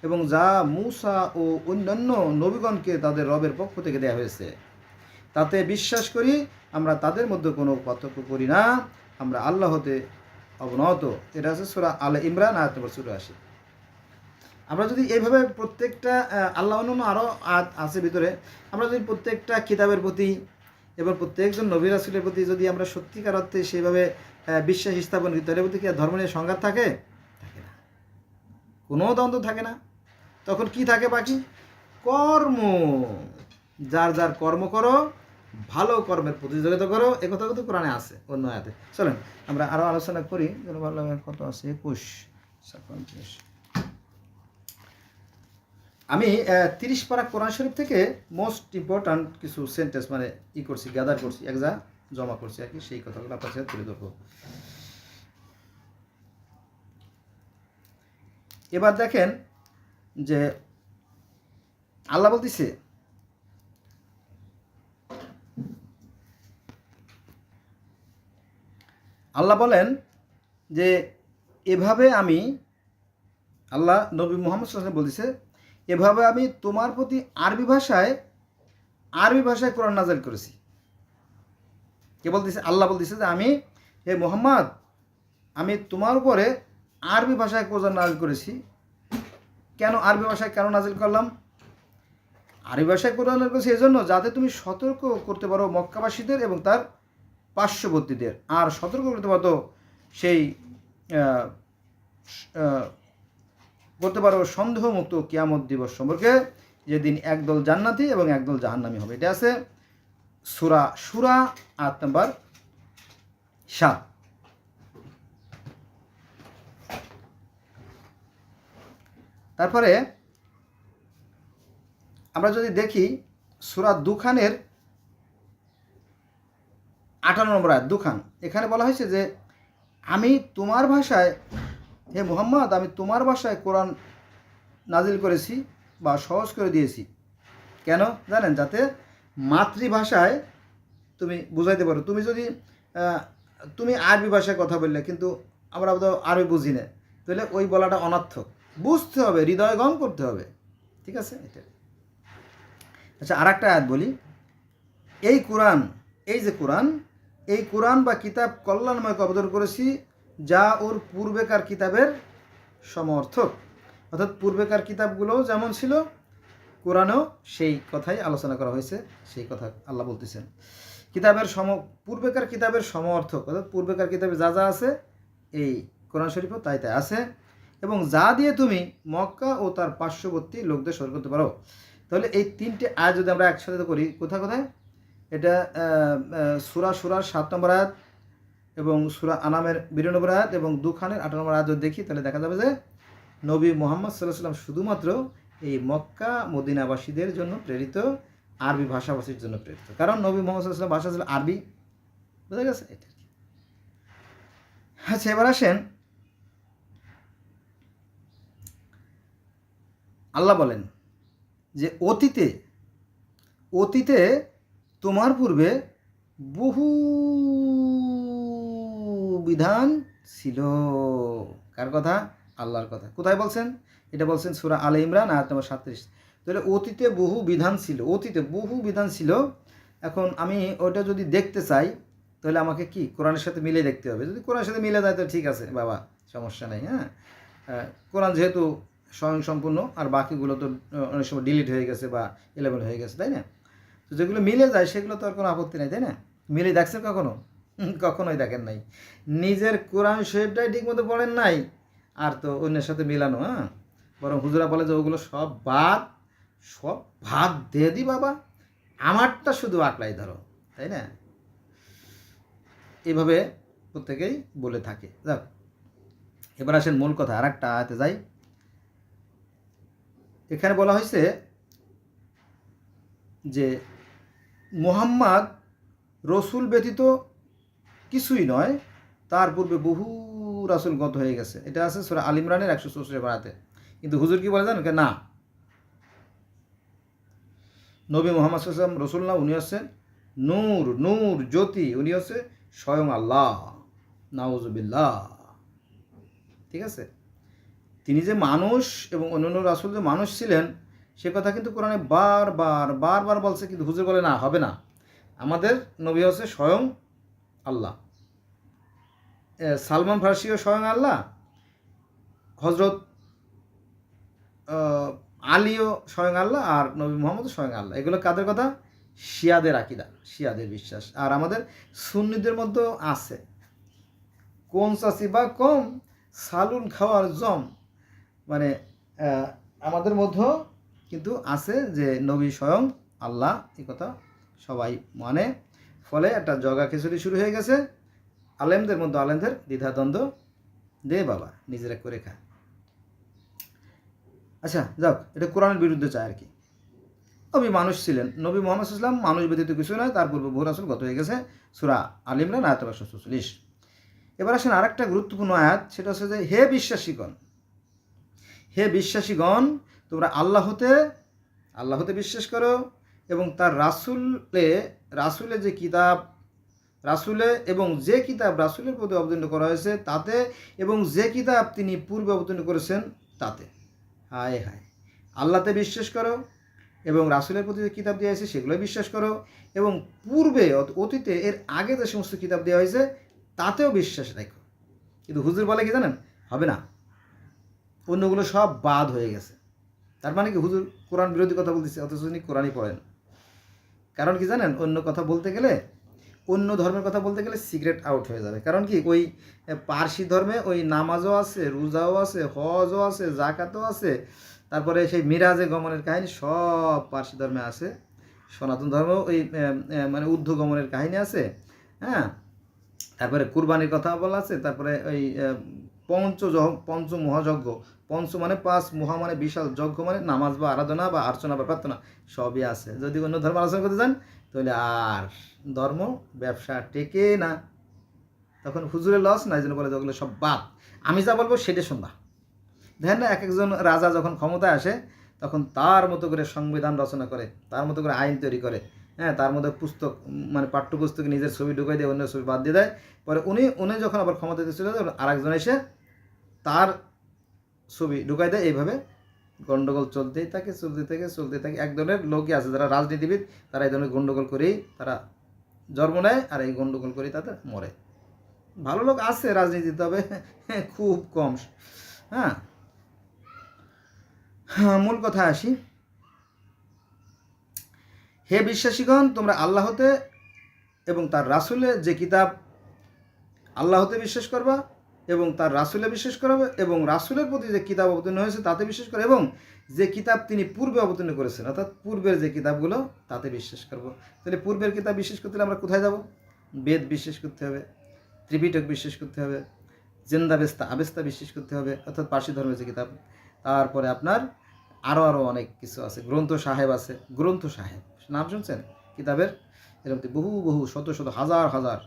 এবং যা মূসা ও অন্যান্য নবীগণকে তাদের রবের পক্ষ থেকে দেওয়া হয়েছে, তাতে বিশ্বাস করি। আমরা তাদের মধ্যে কোনো পার্থক্য করি না, আমরা আল্লাহতে অবনত। এটা আছে সূরা আলে ইমরান আয়াত নম্বর 84। আমরা যদি এইভাবে প্রত্যেকটা আল্লাহ অন্যান্য আরও আছে ভিতরে, আমরা যদি প্রত্যেকটা কিতাবের প্রতি এবং প্রত্যেকজন নবী রাসূলের প্রতি যদি আমরা সত্যিকার অর্থে সেইভাবে বিশ্বাস স্থাপন করি, তাহলে প্রতি কি ধর্ম নিয়ে সংঘাত থাকে? থাকে না, কোনো দ্বন্দ্ব থাকে না। তখন কি থাকে বাকি? কর্ম। যার যার কর্ম করো, ভালো কর্মের প্রতিযোগিতা করো, এ কথা কিন্তু কোরআনে আছে অন্য আয়াতে। চলেন আমরা আরও আলোচনা করি। ভালো কত আছে? 21, 56। আমি 30 পারা কোরআন শরীফ থেকে মোস্ট ইম্পর্ট্যান্ট কিছু সেন্টেন্স মানে করছি, গ্যাদার করছি, এক যা জমা করছি আর কি, সেই কথাগুলো আপনার সাথে তুলে ধরবো। এবার দেখেন যে আল্লাহ বলতেছে, আল্লাহ বলেন যে এভাবে আমি, আল্লাহ নবী মুহাম্মদ সাল্লাল্লাহু আলাইহি ওয়াসাল্লাম বলতেছে, এভাবে আমি তোমার প্রতি আরবি ভাষায় কোরআন নাযিল করেছি। কে বলতেছে? আল্লাহ বলতেছে যে আমি, হে মুহাম্মদ, আমি তোমার উপরে আরবি ভাষায় কোরআন নাযিল করেছি। কেন আরবি ভাষায় কেন নাযিল করলাম? আরবি ভাষায় কোরআন নাযিল করেছি এই জন্য যাতে তুমি সতর্ক করতে পারো মক্কাবাসীদের এবং তার পার্শ্ববর্তীদের, আর সতর্ক করতে পারো সেই করতে পারো সন্দেহমুক্ত কিয়ামত দিবস সম্পর্কে, যেদিন একদল জান্নাতি এবং একদল জাহান্নামী হবে। এটা আছে সূরা শুরা আয়াত নাম্বার 7। তারপরে আমরা যদি দেখি সূরা দুখানের 58 নম্বর আয়াত, দুখান, এখানে বলা হয়েছে যে আমি তোমার ভাষায়, হে মুহাম্মদ, আমি তোমার ভাষায় কোরআন নাজিল করেছি বা সহজ করে দিয়েছি। কেন জানেন? যাতে মাতৃভাষায় তুমি বুঝাইতে পারো। তুমি যদি তুমি আরবি ভাষায় কথা বললে, কিন্তু আমরা তো আরবি বুঝি না, তাহলে ওই বলাটা অনর্থক। বুঝতে হবে, হৃদয়গম করতে হবে, ঠিক আছে? এটা। আচ্ছা, আর একটা আয়াত বলি। এই কোরআন, এই যে কোরআন, এই কোরআন বা কিতাব কল্যাণময়কে অবতরণ করেছি, যা ওর পূর্বেকার কিতাবের সমর্থক। অর্থাৎ পূর্বেকার কিতাবগুলো যেমন ছিল, কোরআনেও সেই কথাই আলোচনা করা হয়েছে। সেই কথা আল্লাহ বলতেছেন, কিতাবের পূর্বেকার কিতাবের সমর্থক, অর্থাৎ পূর্বেকার কিতাবে যা যা আছে এই কোরআন শরীফও তাই তাই আছে, এবং যা দিয়ে তুমি মক্কা ও তার পার্শ্ববর্তী লোকদের সতর্ক করতে পারো। তাহলে এই তিনটে আয়াত যদি আমরা একসাথে করি, কোথায় কোথায়? এটা সূরা শুরার 7 নম্বর আয়াত এবং সূরা আনামের 92 নম্বর আয়াত এবং দুখানের 8 নম্বর আয়াত যদি দেখি, তাহলে দেখা যাবে যে নবী মুহাম্মদ সাল্লাল্লাহু আলাইহি ওয়াসাল্লাম শুধুমাত্র এই মক্কা মদিনাবাসীদের জন্য প্রেরিত, আরবি ভাষাভাষীর জন্য প্রেরিত। কারণ নবী মুহাম্মদ সাল্লাল্লাহু আলাইহি ওয়াসাল্লাম ভাষা ছিল আরবি। বুঝা গেছে? এটা। আচ্ছা, এবার আসেন, আল্লাহ বলেন যে অতীতে তোমার পূর্বে বহু বিধান ছিল। কার কথা? আল্লাহর কথা। কোথায় বলছেন? এটা বলছেন সূরা আলে ইমরান আয়াত নম্বর 37। তাহলে অতীতে বহু বিধান ছিল, অতীতে বহু বিধান ছিল, এখন আমি ওটা যদি দেখতে চাই তাহলে আমাকে কি কোরআনের সাথে মিলে দেখতে হবে। যদি কোরআনের সাথে মিলে যায় তো ঠিক আছে বাবা, সমস্যা নেই। হ্যাঁ, কোরআন যেহেতু স্বয়ংসম্পূর্ণ, আর বাকিগুলো তো অনেক সময় ডিলিট হয়ে গেছে বা এলেবেল হয়ে গেছে, তাই না? তো যেগুলো মিলে যায় সেগুলো তো আর কোনো আপত্তি নেই, তাই না? মিলে দেখছেন কখনো? কখনোই দেখেন নাই। নিজের কোরআন শরীফটাই ঠিক মতো পড়েন নাই, আর তো অন্যের সাথে মিলানো। হ্যাঁ, বরং হুজুরা বলে যে ওগুলো সব ভাত দিয়ে দি বাবা, আমারটা শুধু আঁকড়াই ধরো, তাই না? এইভাবে প্রত্যেকেই বলে থাকে। যাক, এবার আসেন মূল কথা, আর একটা আয়াতে যাই। এখানে বলা হয়েছে যে মুহাম্মদ রসুল ব্যতীত কিছুই নয়, তার পূর্বে বহু রাসূল গত হয়ে গেছে। এটা আছে সূরা আল ইমরানের 164 আয়াতে। কিন্তু হুজুর কি বলে জানেন? না, নবী মুহাম্মদ সাল্লাল্লাহু আলাইহি ওয়াসাল্লাম রসুল না, উনি হচ্ছেন নূর, নূর জ্যোতি, উনি হচ্ছে স্বয়ং আল্লাহ। নাউজুবিল্লাহ। ঠিক আছে, তিনি যে মানুষ এবং অন্যান্য রাসূল যে মানুষ ছিলেন সে কথা কিন্তু কোরআনে বারবার বলছে, কিন্তু হুজুর বলে না, হবে না, আমাদের নবী হচ্ছে স্বয়ং আল্লাহ। সালমান ফার্সিও স্বয়ং আল্লাহ, হজরত আলীও স্বয়ং আল্লাহ, আর নবী মুহাম্মদও স্বয়ং আল্লাহ। এগুলো কাদের কথা? শিয়াদের আকিদা, শিয়াদের বিশ্বাস। আর আমাদের সুন্নিদের মধ্যেও আছে, কোন চাষি বা কম সালুন খাওয়ার জম, মানে আমাদের মধ্যেও কিন্তু আছে যে নবী স্বয়ং আল্লাহ, এই কথা সবাই মানে। ফলে একটা জগা খিচুড়ি শুরু হয়ে গেছে, আলেমদের মধ্যে আলেমদের দ্বিধাদ্বন্দ্ব, দে বাবা নিজেরা করে খা। আচ্ছা যাক, এটা কোরআনের বিরুদ্ধে চায় আর কি। নবী মানুষ ছিলেন, নবী মুহাম্মদ সাল্লাল্লাহু আলাইহি ওয়াসাল্লাম মানুষ ব্যতীত কিছু নয়, তার পূর্বে বহু রাসূল গত হয়ে গেছে। সূরা আল ইমরান আয়াত 144। এবার আসেন আরেকটা গুরুত্বপূর্ণ আয়াত, সেটা হচ্ছে যে হে বিশ্বাসীগণ, হে বিশ্বাসীগণ, তোমরা আল্লাহতে বিশ্বাস করো এবং তার রাসূলে যে কিতাব এবং যে কিতাব রাসূলের প্রতি অবতীর্ণ করা হয়েছে তাতে, এবং যে কিতাব তিনি পূর্বে অবতীর্ণ করেছেন তাতে। হায় হায়, আল্লাহতে বিশ্বাস করো এবং রাসূলের প্রতি যে কিতাব দেওয়া হয়েছে সেগুলোই বিশ্বাস করো, এবং পূর্বে অতীতে এর আগে যে সমস্ত কিতাব দেওয়া হয়েছে তাতেও বিশ্বাস রাখো। কিন্তু হুজুর বলে কি জানেন? হবে না, অন্যগুলো সব বাদ হয়ে গেছে। তার মানে কি হুজুর কোরআন বিরোধী কথা বলতেছে, অথচ উনি কোরআনই পড়েন। কারণ কি জানেন? অন্য কথা বলতে গেলে, অন্য ধর্মের কথা বলতে গেলে সিগারেট আউট হয়ে যাবে। কারণ কি, ওই পার্সি ধর্মে ওই নামাজও আছে, রোজাও আছে, হজও আছে, জাকাতও আছে, তারপরে সেই মিরাজে গমনের কাহিনী সব পার্সি ধর্মে আছে। সনাতন ধর্মেও ওই মানে ঊর্ধ্ব গমনের কাহিনী আছে। হ্যাঁ, তারপরে কুরবানির কথা বলা আছে, তারপরে ওই পঞ্চ মহাযজ্ঞ, পঞ্চ মানে 5, মহা মানে বিশাল, যজ্ঞ মানে নামাজ বা আরাধনা বা আর্চনা বা প্রার্থনা, সবই আছে। যদি অন্য ধর্ম আলোচনা করতে যান তাহলে আর ধর্ম ব্যবসা টেকে না, তখন হুজুরের লস না। এই জন্য বলে যেগুলো সব বাদ, আমি যা বলবো সেটা শুনবা। দেখেন না, এক একজন রাজা যখন ক্ষমতায় আসে তখন তার মতো করে সংবিধান রচনা করে, তার মতো করে আইন তৈরি করে। হ্যাঁ, তার মধ্যে পুস্তক মানে পাঠ্যপুস্তকে নিজের ছবি ঢুকাই দিয়ে অন্য ছবি বাদ দিয়ে দেয়। পরে উনি যখন আবার ক্ষমতাতে চলে যায়, আরেকজন এসে তার ছবি ঢুকাই দেয়। এইভাবে গণ্ডগোল চলতেই থাকে। এক ধরনের লোকই আছে যারা রাজনীতিবিদ, তারা এই ধরনের গণ্ডগোল করেই তারা জন্ম নেয়, আর এই গণ্ডগোল করেই তাদের মরে। ভালো লোক আছে রাজনীতি, তবে খুব কম। হ্যাঁ, মূল কথা আসি। হে বিশ্বাসীগণ, তোমরা আল্লাহতে এবং তার রাসূলে যে কিতাব, আল্লাহতে বিশ্বাস করবা এবং তার রাসূলে বিশ্বাস করবে, এবং রাসূলের প্রতি যে কিতাব অবতীর্ণ হয়েছে তাতে বিশ্বাস করবে, এবং যে কিতাব তিনি পূর্বে অবতীর্ণ করেছেন, অর্থাৎ পূর্বের যে কিতাবগুলো তাতে বিশ্বাস করব। তাহলে পূর্বের কিতাব বিশ্বাস করতে হলে আমরা কোথায় যাব? বেদ বিশ্বাস করতে হবে, ত্রিপিটক বিশ্বাস করতে হবে, জেন্দাবেস্তা আবেস্তা বিশ্বাস করতে হবে, অর্থাৎ পার্সি ধর্মের যে কিতাব। তারপরে আপনার আরও অনেক কিছু আছে, গ্রন্থ সাহেব আছে, গ্রন্থ সাহেব নাম শুনছেন কিতাবের? এরকম বহু শত হাজার,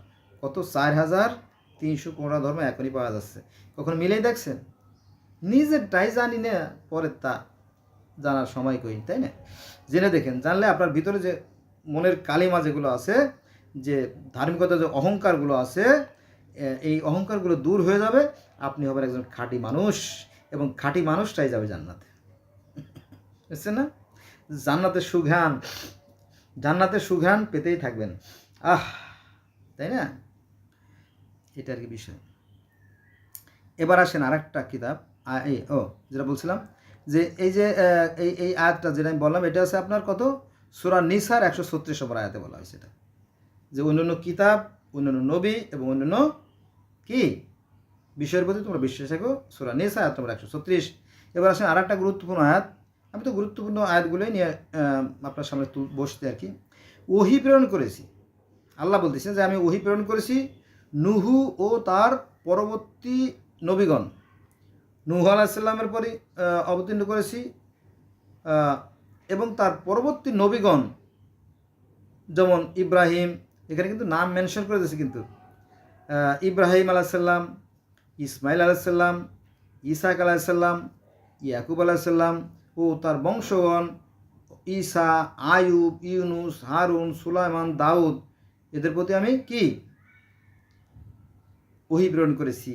কত 4315 ধর্ম এখনই পাওয়া যাচ্ছে। কখনো মিলেই দেখছেন? নিজেরটাই জানি না, পরের তা জানার সময় কই, তাই না? জেনে দেখেন, জানলে আপনার ভিতরে যে মনের কালিমা যেগুলো আছে, যে ধার্মিকতা যে অহংকারগুলো আছে, এই অহংকারগুলো দূর হয়ে যাবে। আপনি হবেন একজন খাঁটি মানুষ, এবং খাঁটি মানুষটাই যাবে জান্নাতে। বুঝছেন না? জান্নাতের সুঘ্রাণ জান্নাতের সুঘ্রাণ পেতেই থাকবেন। আহ, তাই না? এটা আর কি বিষয়। এবার আসেন আর একটা কিতাব, যেটা বলছিলাম যে এই যে এই আয়াতটা যেটা আমি বললাম, এটা আছে আপনার কত, সূরা নিসার 136 নম্বর আয়াতে বলা হয়েছে এটা, যে অন্যান্য কিতাব, অন্যান্য নবী এবং অন্যান্য কি বিষয়ের প্রতি তোমরা বিশ্বাস রাখো, সূরা নিসা আয়াত নম্বর 136। এবার আসেন আর একটা গুরুত্বপূর্ণ আয়াত। আমি তো গুরুত্বপূর্ণ আয়াতগুলোই নিয়ে আপনার সামনে বসতে আর কি। ওহী প্রেরণ করেছি, আল্লাহ বলতেছেন যে আমি ওহী প্রেরণ করেছি নুহু ও তার পরবর্তী নবীগণ, নূহ আলাইহিস সালামের পরে অবতীর্ণ করেছি, এবং তার পরবর্তী নবীগণ যেমন ইব্রাহিম, এখানে কিন্তু নাম মেনশন করে দিয়েছে কিন্তু, ইব্রাহিম আলাইহিস সালাম, ইসমাইল আলাইহিস সালাম, ইসাক আলাইহিস সালাম, ইয়াকুব আলাইহিস সালাম ও তার বংশগণ, ঈসা, আয়ুব, ইউনুস, হারুন, সুলাইমান, দাউদ, এদের প্রতি আমি কি ওহী প্রেরণ করেছি।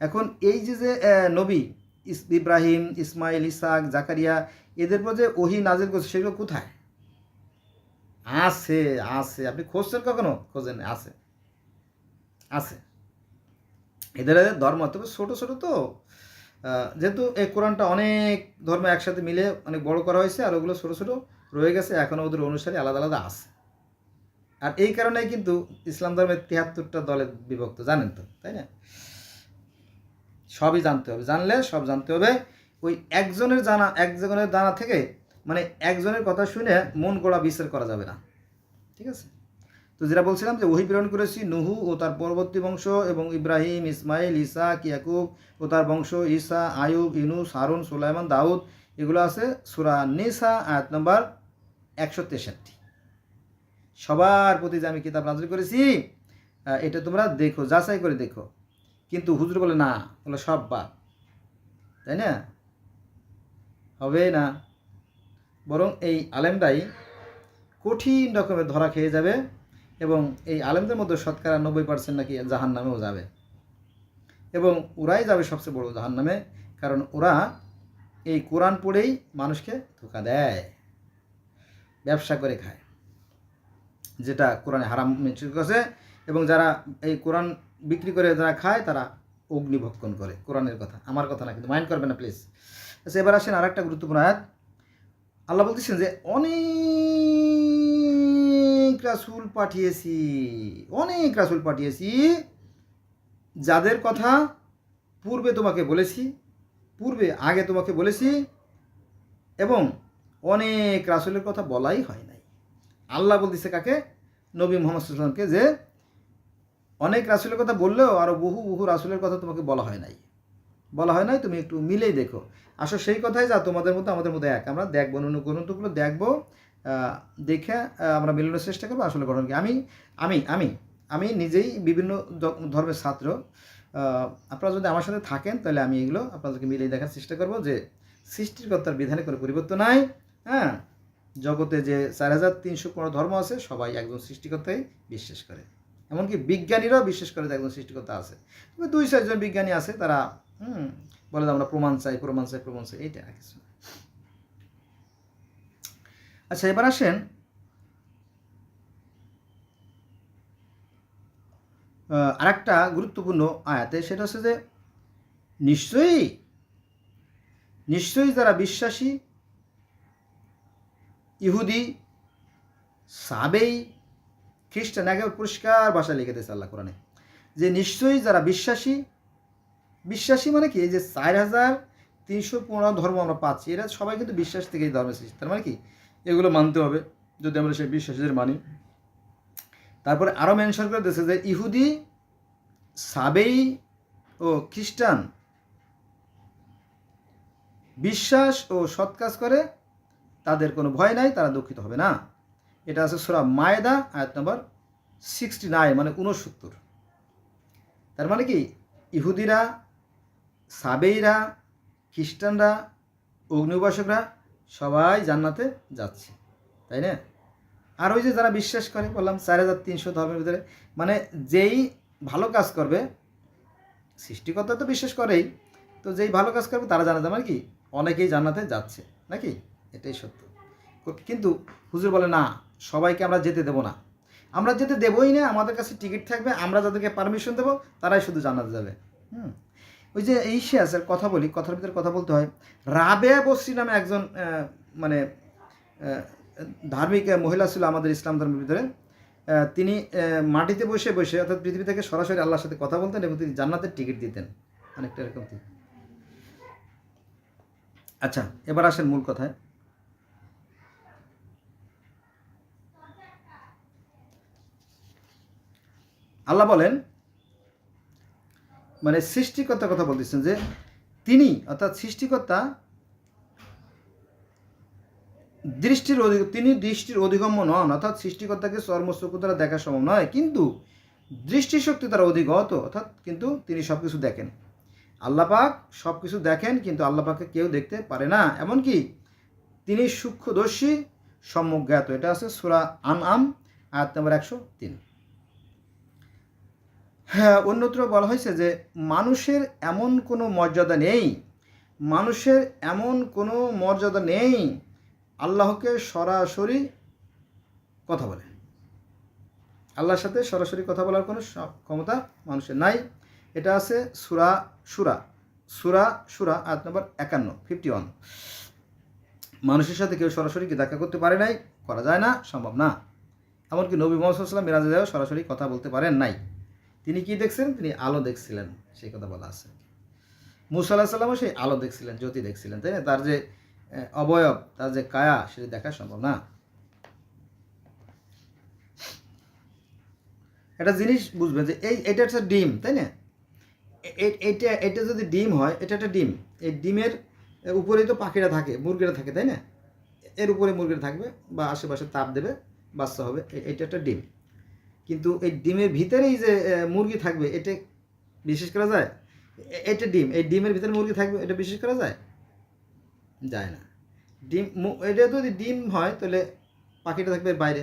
এখন এই যে যে নবী ইব্রাহিম, ইসমাইল, ইসাক, জাকারিয়া, এদের প্রতি যে ওহী নাজিল করছে সেগুলো কোথায় আছে? আছে, আপনি খুঁজছেন কখনো? খোঁজেন, আছে, আছে। এদের ধর্ম তবে ছোটো ছোটো তো, যেহেতু এই কোরআনটা অনেক ধর্ম একসাথে মিলে অনেক বড় করা হয়েছে, আর ওগুলো ছোটো ছোটো রয়ে গেছে, এখনও ওদের অনুসারী আলাদা আলাদা আছে। আর এই কারণেই কিন্তু ইসলাম ধর্মের 73টা দলে বিভক্ত, জানেন তো, তাই না? সবই জানতে হবে, জানলে সব জানতে হবে। ওই একজনের জানা থেকে মানে একজনের কথা শুনে মন গড়া বিচার করা যাবে না, ঠিক আছে? তো যেটা বলছিলাম যে ওহী প্রেরণ করেছি নুহু ও তার পরবর্তী বংশ এবং ইব্রাহিম, ইসমাইল, ইসাক, ইয়াকুব ও তার বংশ, ঈসা, আয়ুব, ইউনুস, হারুন, সুলাইমান, দাউদ, এগুলো আছে সূরা নিসা আয়াত নম্বর 163। সবার প্রতি যে আমি কিতাব নাযিল করেছি, এটা তোমরা দেখো, যাচাই করে দেখো। কিন্তু হুজুর বলে না, বলে সব বাদ, তাই না? হবে না, বরং এই আলেমরাই কঠিন রকমের ধরা খেয়ে যাবে, এবং এই আলেমদের মধ্যে শতকরা 90% নাকি জাহান নামেও যাবে, এবং ওরাই যাবে সবচেয়ে বড় জাহান নামে, কারণ ওরা এই কোরআন পড়েই মানুষকে ধোঁকা দেয়, ব্যবসা করে খায়, যেটা কোরআনে হারাম মেনশন করেছে। এবং যারা এই কোরআন বিক্রি করে যারা খায়, তারা অগ্নিভক্ষণ করে। কোরআনের কথা, আমার কথা না, কিন্তু মাইন্ড করবেন না প্লিজ। আচ্ছা, এবার আসেন আর একটা গুরুত্বপূর্ণ আয়াত। আল্লাহ বলতেছেন যে অনেক রাসূল পাঠিয়েছি, যাদের কথা পূর্বে তোমাকে বলেছি, এবং অনেক রাসূলের কথা বলাই হয় নাই। আল্লাহ বলতেছে কাকে? নবী মুহাম্মদ সাল্লাল্লাহু আলাইহি ওয়াসাল্লামকে, যে অনেক রাসূলের কথা বললেও আরও বহু রাসূলের কথা তোমাকে বলা হয় নাই, তুমি একটু মিলেই দেখো। আসলে সেই কথাই যা তোমাদের মতো আমাদের মধ্যে এক, আমরা দেখবো, অন্য গ্রন্থগুলো দেখবো, দেখে আমরা মিলানোর চেষ্টা করবো আসলে ঘটনা কি। আমি নিজেই বিভিন্ন ধর্মের ছাত্র, আপনারা যদি আমার সাথে থাকেন তাহলে আমি এগুলো আপনাদেরকে মিলিয়ে দেখার চেষ্টা করব যে সৃষ্টিকর্তার বিধানে কোনো পরিবর্তন নাই। হ্যাঁ, জগতে যে 4315 ধর্ম আছে, সবাই একজন সৃষ্টিকর্তাই বিশ্বাস করে, এমনকি বিজ্ঞানীরাও বিশ্বাস করে যে একজন সৃষ্টিকর্তা আছে। তবে 2-4 জন বিজ্ঞানী আছে, তারা বলে আমরা প্রমাণ চাই, এইটা কিছু। আচ্ছা, এবার আসেন আরেকটা গুরুত্বপূর্ণ আয়াতে, সেটা হচ্ছে যে নিশ্চয়ই যারা বিশ্বাসী, ইহুদি, সাবেই, খ্রিস্টান, একেবারে পরিষ্কার ভাষায় লিখে দিয়েছে আল্লাহ কোরআনে, যে নিশ্চয়ই যারা বিশ্বাসী মানে কি, এই যে 4315 ধর্ম আমরা পাচ্ছি, এরা সবাই কিন্তু বিশ্বাস থেকেই ধর্মের সৃষ্টি। তার মানে কি, এগুলো মানতে হবে যদি আমরা সেই বিশ্বাসীদের মানি। তারপরে আরও মেনশন করে দিয়েছে যে ইহুদি, সাবেই ও খ্রিস্টান বিশ্বাস ও সৎ কাজ করে, তাদের কোনো ভয় নাই, তারা দুঃখিত হবে না। এটা আছে সূরা মায়েদা আয়াত নম্বর 69, মানে 69। তার মানে কি, ইহুদিরা, সাবেইরা, খ্রিস্টানরা, অগ্নি উপাসকরা সবাই জান্নাতে যাচ্ছে, তাই না? আর ওই যে যারা বিশ্বাস করে, বললাম 4300 ধর্মের ভিতরে, মানে যেই ভালো কাজ করবে, সৃষ্টিকর্তা তো বিশ্বাস করেই, তো যেই ভালো কাজ করবে তারা জানাতে, মানে কি অনেকেই জান্নাতে যাচ্ছে নাকি, এটাই সত্য। কিন্তু হুজুর বলে না, সবাইকে আমরা যেতে দেবো না, আমরা যেতে দেবই না। আমাদের কাছে টিকিট থাকবে, আমরা যাদেরকে পারমিশন দেবো তারাই শুধু জান্নাতে যাবে। ওই যে এই সে আছে, কথা বলি, কথার ভিতরে কথা বলতে হয়। রাবেয়া বসরি নামে একজন মানে ধার্মিক মহিলা ছিল আমাদের ইসলাম ধর্মের ভিতরে। তিনি মাটিতে বসে বসে, অর্থাৎ পৃথিবী থেকে সরাসরি আল্লাহর সাথে কথা বলতেন এবং তিনি জান্নাতের টিকিট দিতেন, অনেকটা এরকম। আচ্ছা, এবার আসেন মূল কথায়। আল্লাহ বলেন, মানে সৃষ্টিকর্তার কথা বলতেছেন যে তিনি, অর্থাৎ সৃষ্টিকর্তা তিনি দৃষ্টির অধিগম্য নন, অর্থাৎ সৃষ্টিকর্তাকে চর্মচক্ষু দ্বারা দেখা সম্ভব নয়, কিন্তু দৃষ্টিশক্তি দ্বারা অধিগত, অর্থাৎ কিন্তু তিনি সব কিছু দেখেন। আল্লাহ পাক সব কিছু দেখেন, কিন্তু আল্লাহ পাককে কেউ দেখতে পারে না, এমনকি তিনি সূক্ষ্মদর্শী, সম্যক জ্ঞাত। এটা আছে সূরা আনআম আয়াত নম্বর 103। হ্যাঁ, অন্যত্র বলা হয়েছে যে মানুষের এমন কোনো মর্যাদা নেই, মানুষের এমন কোনো মর্যাদা নেই আল্লাহকে সরাসরি কথা বলে। আল্লাহর সাথে সরাসরি কথা বলার কোনো ক্ষমতা মানুষের নাই। এটা আছে সূরা সূরা আয়াত নম্বর 51। মানুষের সাথে কেউ সরাসরি কি দেখা করতে পারে নাই, করা যায় না, সম্ভব না। এমনকি নবী মুহাম্মদ সাল্লাল্লাহু আলাইহি ওয়াসাল্লাম মিরাজে যাও সরাসরি কথা বলতে পারেন নাই। তিনি কি দেখছেন? তিনি আলো দেখছিলেন, সেই কথা বলা আছে। মুসা আলাইহিস সালামও সেই আলো দেখছিলেন, জ্যোতি দেখছিলেন, তাই না? তার যে অবয়ব, তার যে কায়া, সেটা দেখা সম্ভব না। একটা জিনিস বুঝবেন যে এটা একটা ডিম, তাই না? এটা যদি ডিম হয়, এটা একটা ডিম, এই ডিমের উপরেই তো পাখিরা থাকে, মুরগিরা থাকে, তাই না? এর উপরে মুরগিরা থাকবে বা আশেপাশে তাপ দেবে, বাচ্চা হবে, এটা একটা ডিম। কিন্তু এই ডিমের ভিতরেই যে মুরগি থাকবে, এটা বিশ্বাস করা যায়? এটা ডিম, এই ডিমের ভিতরে মুরগি থাকবে, এটা বিশ্বাস করা যায়? যায় না। ডিম, এটা যদি ডিম হয় তাহলে পাখিটা থাকবে বাইরে।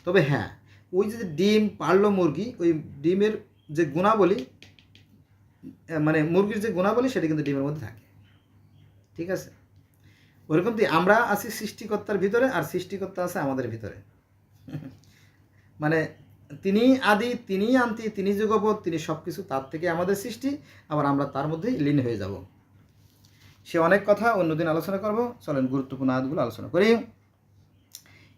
তবে হ্যাঁ, ওই যে ডিম পারলো মুরগি, ওই ডিমের যে গুণাবলী, মানে মুরগির যে গুণাবলী, সেটা কিন্তু ডিমের মধ্যে থাকে, ঠিক আছে? ওরকম আমরা আছি সৃষ্টিকর্তার ভিতরে, আর সৃষ্টিকর্তা আছে আমাদের ভিতরে। মানে তিনি আদি, তিনি আন্তি, তিনি যুগপৎ, তিনি সব কিছু, তার থেকে আমাদের সৃষ্টি, আবার আমরা তার মধ্যেই লীন হয়ে যাব। সে অনেক কথা অন্যদিন আলোচনা করব। চলেন গুরুত্বপূর্ণ আয়াতগুলো আলোচনা করি।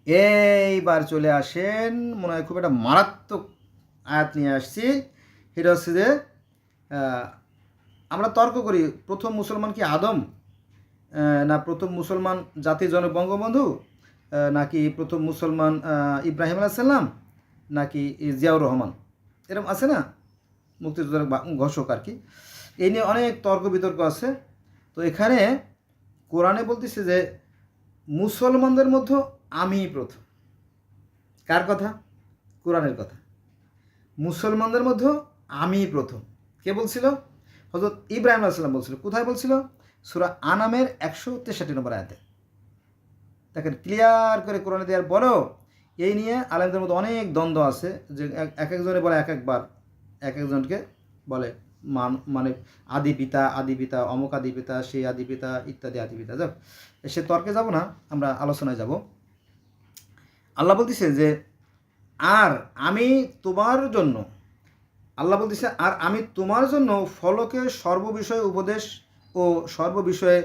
এইবার চলে আসেন, মনে হয় খুব একটা মারাত্মক আয়াত নিয়ে আসছি। সেটা হচ্ছে যে আমরা তর্ক করি, প্রথম মুসলমান কি আদম, না প্রথম মুসলমান জাতির জনক বঙ্গবন্ধু, নাকি প্রথম মুসলমান ইব্রাহিম আলাইহিস সালাম, নাকি জিয়াউর রহমান, এরকম আছে না মুক্তিযোদ্ধার ঘোষক আর কি। এই নিয়ে অনেক তর্ক বিতর্ক আছে। তো এখানে কোরআনে বলতেছে যে মুসলমানদের মধ্যে আমি প্রথম। কার কথা? কোরআনের কথা। মুসলমানদের মধ্যে আমি প্রথম। কে বলছিল? হযরত ইব্রাহিম আলাইহিস সালাম বলছিল। কোথায় বলছিল? সূরা আনামের 163 নম্বর আয়াতে। দেখেন, ক্লিয়ার করে কোরআনে দেওয়ার পরেও এই নিয়ে আলেমদের মধ্যে অনেক দ্বন্দ্ব আছে, যে এক একজনে বলে এক একবার, এক একজনকে বলে মানে আদি পিতা, অমুক আদি পিতা, সেই আদি পিতা, ইত্যাদি আদি পিতা। যাক, সে তর্কে যাব না, আমরা আলোচনায় যাব। আল্লাহ বলতেছে যে আর আমি তোমার জন্য, আল্লাহ বলতেছে আর আমি তোমার জন্য ফলকে সর্ববিষয়ে উপদেশ ও সর্ববিষয়ে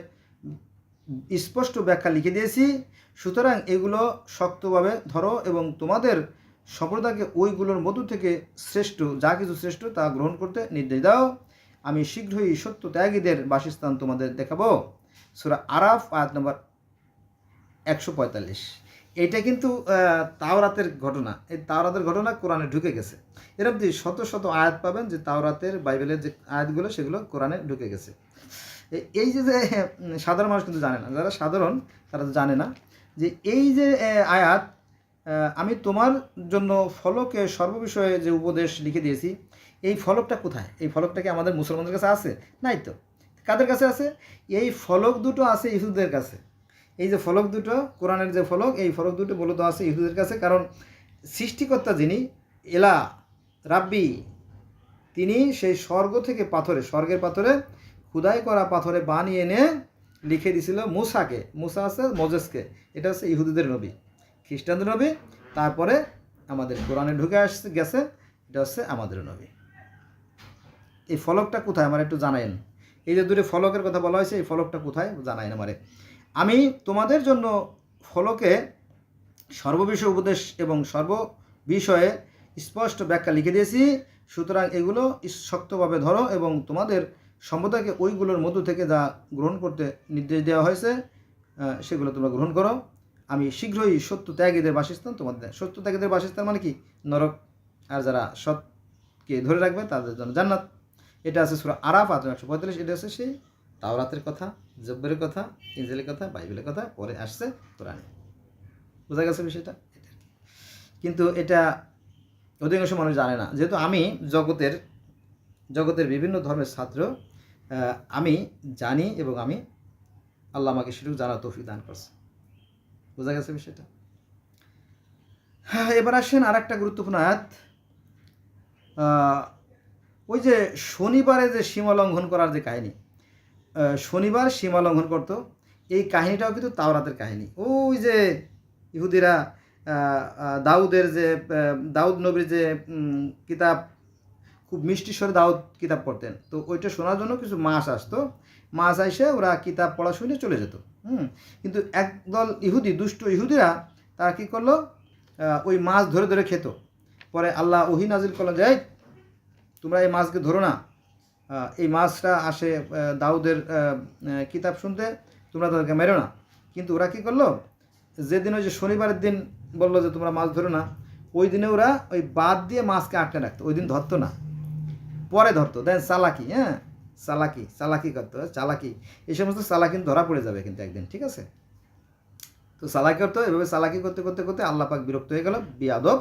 স্পষ্ট ব্যাখ্যা লিখে দিয়েছি। সুতরাং এগুলো শক্তভাবে ধরো এবং তোমাদের সম্প্রদায়কে ওইগুলোর মধ্য থেকে শ্রেষ্ঠ, যা কিছু শ্রেষ্ঠ তা গ্রহণ করতে নির্দেশ দাও। আমি শীঘ্রই সত্য ত্যাগীদের বাসস্থান তোমাদের দেখাবো। সূরা আরাফ আয়াত নম্বর 145। এইটা কিন্তু তাওরাতের ঘটনা। এই তাওরাতের ঘটনা কোরআনে ঢুকে গেছে। এরকম শত শত আয়াত পাবেন যে তাওরাতের, বাইবেলের যে আয়াতগুলো, সেগুলো কোরআনে ঢুকে গেছে। এই যে সাধারণ মানুষ কিন্তু জানে না, যারা সাধারণ তারা তো জানে না যে এই যে আয়াত, আমি তোমার জন্য ফলকে সর্ববিষয়ে যে উপদেশ লিখে দিয়েছি, এই ফলকটা কোথায়? এই ফলকটা কি আমাদের মুসলমানদের কাছে আছে? নাই তো। কাদের কাছে আছে? এই ফলক দুটো আছে ইহুদিদের কাছে। এই যে ফলক দুটো, কোরআনের যে ফলক, এই ফলক দুটো মূলত আছে ইহুদিদের কাছে। কারণ সৃষ্টিকর্তা যিনি, এলা রাব্বি, তিনি সেই স্বর্গ থেকে পাথরে, স্বর্গের পাথরে, খুদাই করা পাথরে বানিয়ে এনে লিখে দিয়েছিল মুসাকে। মুসা আছে মোজেসকে, এটা হচ্ছে ইহুদিদের নবী। খ্রিস্টানদের নবী তারপরে আমাদের কোরআনে ঢুকে গেছে, এটা হচ্ছে আমাদের নবী। এই ফলকটা কোথায় আমার একটু জানাইন। এই যে দুটো ফলকের কথা বলা হয়েছে, এই ফলকটা কোথায় জানাইন আমারে। আমি তোমাদের জন্য ফলকে সর্ববিষয় উপদেশ এবং সর্ববিষয়ে স্পষ্ট ব্যাখ্যা লিখে দিয়েছি, সুতরাং এগুলো শক্তভাবে ধরো এবং তোমাদের সম্প্রদায়কে ওইগুলোর মধ্য থেকে যা গ্রহণ করতে নির্দেশ দেওয়া হয়েছে সেগুলো তোমরা গ্রহণ করো। আমি শীঘ্রই সত্য ত্যাগীদের বাসস্থান তোমাদের। সত্য ত্যাগীদের বাসস্থান মানে কি? নরক। আর যারা সৎকে ধরে রাখবে তাদের জন্য জান্নাত। এটা আছে সূরা আরাফ 145। এটা আছে সেই তাওরাতের কথা, জব্বরের কথা, ইনজিলের কথা, বাইবেলের কথা, পরে আসছে কোরআনে। বোঝা গেছে বিষয়টা? কিন্তু এটা অধিকাংশ মানুষ জানে না। যেহেতু আমি জগতের বিভিন্ন ধর্মের ছাত্র, আমি জানি এবং আল্লাহ আমাকে সেটুকু জানার তৌফিক দান করছে। বোঝা গেছে বিষয়টা? হ্যাঁ, এবার আসেন আর একটা গুরুত্বপূর্ণ আয়াত। ওই যে শনিবারে যে সীমা লঙ্ঘন করার যে কাহিনী, শনিবার সীমা লঙ্ঘন করতো, এই কাহিনীটাও কিন্তু তাওরাতের কাহিনী। ওই যে ইহুদিরা দাউদ নবীর যে কিতাব, খুব মিষ্টি স্বরে দাউদ কিতাব পড়তেন, তো ওইটা শোনার জন্য কিছু মাস আসতো, মাস এসে ওরা কিতাব পড়া শুনে চলে যেত। কিন্তু একদল দুষ্ট ইহুদিরা তারা কী করলো, ওই মাছ ধরে ধরে খেত। পরে আল্লাহ ওহী নাজিল করলেন যে তোমরা এই মাছকে ধরো না, এই মাছটা আসে দাউদের কিতাব শুনতে, তোমরা তাদেরকে মেরো না। কিন্তু ওরা কী করলো, যেদিন ওই যে শনিবারের দিন বললো যে তোমরা মাছ ধরো না, ওই দিনে ওরা ওই বাদ দিয়ে মাছকে আটকে রাখতো, ওই দিন ধরতো না, পরে ধরতো। দেন চালাকি, চালাকি করতো, চালাকি। এই সমস্ত চালাকি ধরা পড়ে যাবে কিন্তু একদিন, ঠিক আছে? তো চালাকি করতো, এভাবে চালাকি করতে করতে করতে আল্লাহ পাক বিরক্ত হয়ে গেল, বিয়াদব।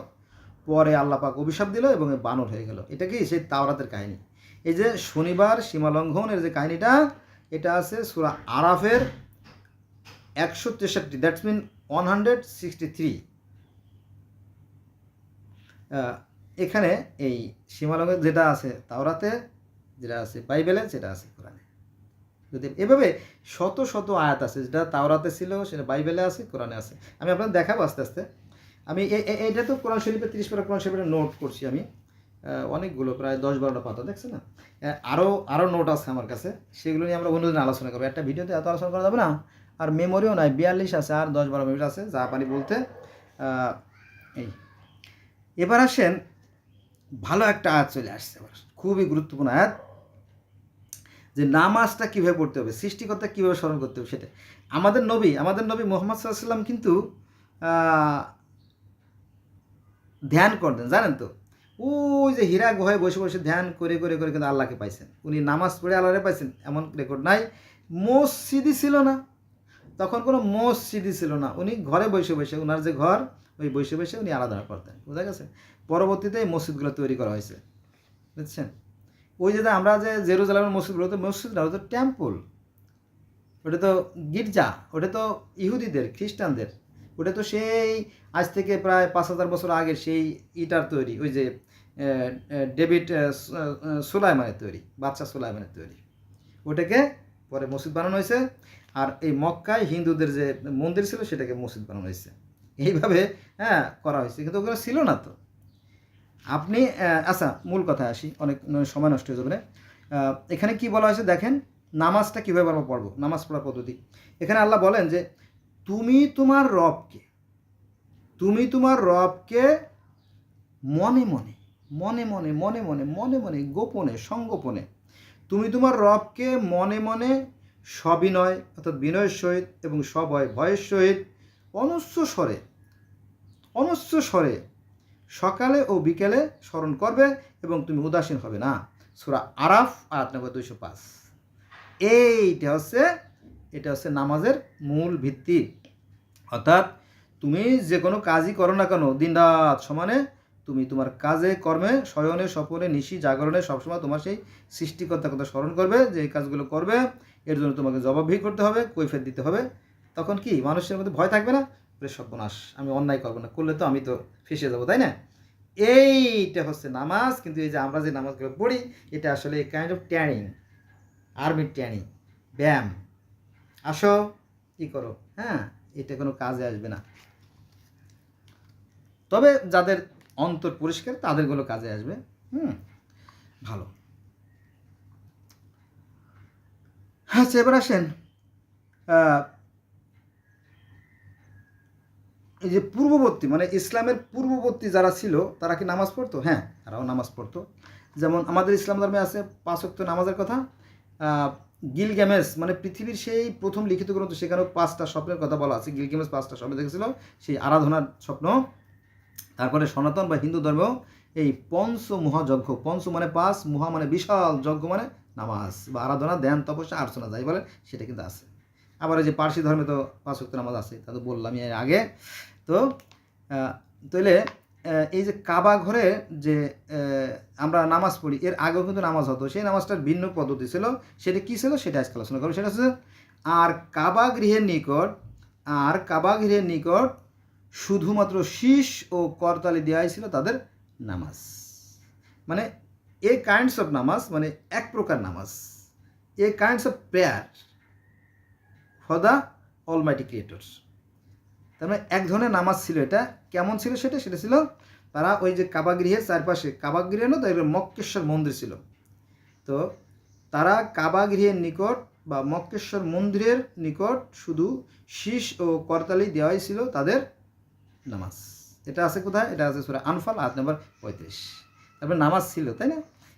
পরে আল্লাহ পাক অভিশাপ দিল এবং বানর হয়ে গেল। এটা কি সেই তাওরাতের কাহিনী। এই যে শনিবার সীমালঙ্ঘনের যে কাহিনীটা, এটা আছে সূরা আরাফের 163, দ্যাটস মিন 163। এখানে এই সীমালঙ্ঘন যেটা আছে তাওরাতে, যেটা আছে বাইবেলে, যেটা আছে কোরআনে। যদি এভাবে শত শত আয়াত আছে, যেটা তাওরাতে ছিল সেটা বাইবেলে আছে, কোরআনে আছে। আমি আপনাদের দেখাবো আস্তে আস্তে। আমি এটা তো কোরআন শরীফের 30 পারা কোরআন শরীফের নোট করছি আমি, অনেকগুলো, প্রায় 10-12টা পাতা, দেখছেন না? আরও নোট আছে আমার কাছে, সেগুলো নিয়ে আমরা অন্যদিন আলোচনা করবো। একটা ভিডিওতে এত আলোচনা করা যাবে না। আর মেমোরিও নাই, 42 আছে, আর 10-12 মিনিট আছে যা পারি বলতে। এই এবার আসেন, ভালো একটা আয়াত চলে আসছে, খুবই গুরুত্বপূর্ণ আয়াত, যে নামাজটা কীভাবে পড়তে হবে, সৃষ্টিকর্তা কীভাবে স্মরণ করতে হবে সেটা। আমাদের নবী মুহাম্মদ সাল্লাল্লাহু আলাইহি ওয়াসাল্লাম কিন্তু ধ্যান করতেন, জানেন তো? ওই যে হীরা গুহায় বসে বসে ধ্যান করে করে করে কিন্তু আল্লাহকে পাইছেন। উনি নামাজ পড়ে আল্লাহরে পাইছেন এমন রেকর্ড নাই। মসজিদই ছিল না তখন, কোনো মসজিদই ছিল না। উনি ঘরে বসে বসে, ওনার যে ঘর, ওই বসে বসে উনি আরাধনা করতেন। বোঝা গেছে? পরবর্তীতে এই মসজিদগুলো তৈরি করা হয়েছে, বুঝছেন? ওই যে আমরা যে জেরুজালেমের মসজিদগুলো, তো মসজিদ না, ওটা তো টেম্পল, ওটা তো গির্জা, ওটা তো ইহুদিদের, খ্রিস্টানদের। ওটা তো সেই আজ থেকে প্রায় 5000 বছর আগের সেই ইটার তৈরি, ওই যে ডেভিড সুলাইমানের তৈরি, বাদশাহ সুলাইমানের তৈরি। ওটাকে পরে মসজিদ বানানো হয়েছে। আর এই মক্কায় হিন্দুদের যে মন্দির ছিল সেটাকে মসজিদ বানানো হয়েছে। এইভাবে করা হয়েছে, কিন্তু ওগুলো ছিল না তো। আপনি আচ্ছা, মূল কথায় আসি, অনেক সময় নষ্ট হয়ে যাবে না। এখানে কি বলা হয়েছে দেখেন, নামাজটা কীভাবে আমরা পড়বো, নামাজ পড়ার পদ্ধতি। এখানে আল্লাহ বলেন যে তুমি তোমার রবকে মনে মনে মনে মনে মনে মনে মনে মনে গোপনে সংগোপনে, তুমি তোমার রবকে মনে মনে সবিনয় অর্থাৎ বিনয়ের সহিত এবং সভয় ভয়ের সহিত অনস্র স্বরে সকালে ও বিকেলে স্মরণ করবে এবং তুমি উদাসীন হবে না। সূরা আরাফ আয়াত নম্বর 205। এটা হচ্ছে নামাজের মূল ভিত্তি। অর্থাৎ তুমি যে কোনো কাজই করো না কেন, দিনরাত সমানে তুমি তোমার কাজে কর্মে শয়নে স্বপনে নিশি জাগরণে সবসময় তোমার সেই সৃষ্টিকর্তার কথা স্মরণ করবে, যে এই কাজগুলো করবে এর জন্য তোমাকে জবাবদিহি করতে হবে, কৈফিয়ত দিতে হবে। তখন কি মানুষের মধ্যে ভয় থাকবে না, সর্বনাশ, আমি অন্যায় করবো না, করলে তো আমি তো ফেসে যাবো, তাই না? এইটা হচ্ছে নামাজ। কিন্তু এই যে আমরা যে নামাজগুলো পড়ি, এটা আসলে কাইন্ড অফ ট্রেনিং, আর্মির ট্রেনিং, ব্যায়াম। আসো ই করো, এটা কোনো কাজে আসবে না। তবে যাদের অন্তর পরিষ্কার তাদেরগুলো কাজে আসবে। ভালো। আচ্ছা, এবার আসেন এই যে পূর্ববর্তী মানে ইসলামের পূর্ববর্তী যারা ছিল তারা কি নামাজ পড়তো? হ্যাঁ, তারাও নামাজ পড়তো। যেমন আমাদের ইসলাম ধর্মে আছে 5 ওয়াক্ত নামাজের কথা। গিলগ্যামেস মানে পৃথিবীর সেই প্রথম লিখিত গ্রন্থ, সেখানেও 5টা স্বপ্নের কথা বলা আছে। গিলগ্যামেস 5টা স্বপ্ন দেখেছিল, সেই আরাধনার স্বপ্ন। তারপরে সনাতন বা হিন্দু ধর্মেও এই পঞ্চ মহাযজ্ঞ, পঞ্চ মানে 5, মহা মানে বিশাল, যজ্ঞ মানে নামাজ বা আরাধনা, ধ্যান, তপস্যা, আর্চনা যাই বলে সেটা কিন্তু আছে। আবার এই যে পার্সি ধর্মে তো 5 ওয়াক্ত নামাজ আছে, তা তো বললামই এর আগে। তো তাহলে এই যে কাবা ঘরে যে আমরা নামাজ পড়ি, এর আগেও কিন্তু নামাজ হতো, সেই নামাজটার ভিন্ন পদ্ধতি ছিল। সেটা কী ছিল সেটা আজকে আলোচনা করবো। সেটা হচ্ছে কাবা গৃহের নিকট শুধুমাত্র শীষ ও করতালি দেওয়াই ছিল তাদের নামাজ। মানে এ কাইন্ডস অফ নামাজ, মানে এক প্রকার নামাজ, a kinds of prayer for the almighty creator. তার মানে এক ধরনের নামাজ ছিল। এটা কেমন ছিল সেটা ছিল তারা ওই যে কাবাগৃহের চারপাশে, কাবাগৃহে না তো মক্কেশ্বর মন্দির ছিল, তো তারা কাবাগৃহের নিকট বা মক্কেশ্বর মন্দিরের নিকট শুধু শীষ ও করতালি দেওয়াই ছিল তাদের নামাজ। এটা আছে কোথায়? এটা আছে সূরা আনফাল আয়াত নম্বর 35। তারপরে নামাজ ছিল, তাই না?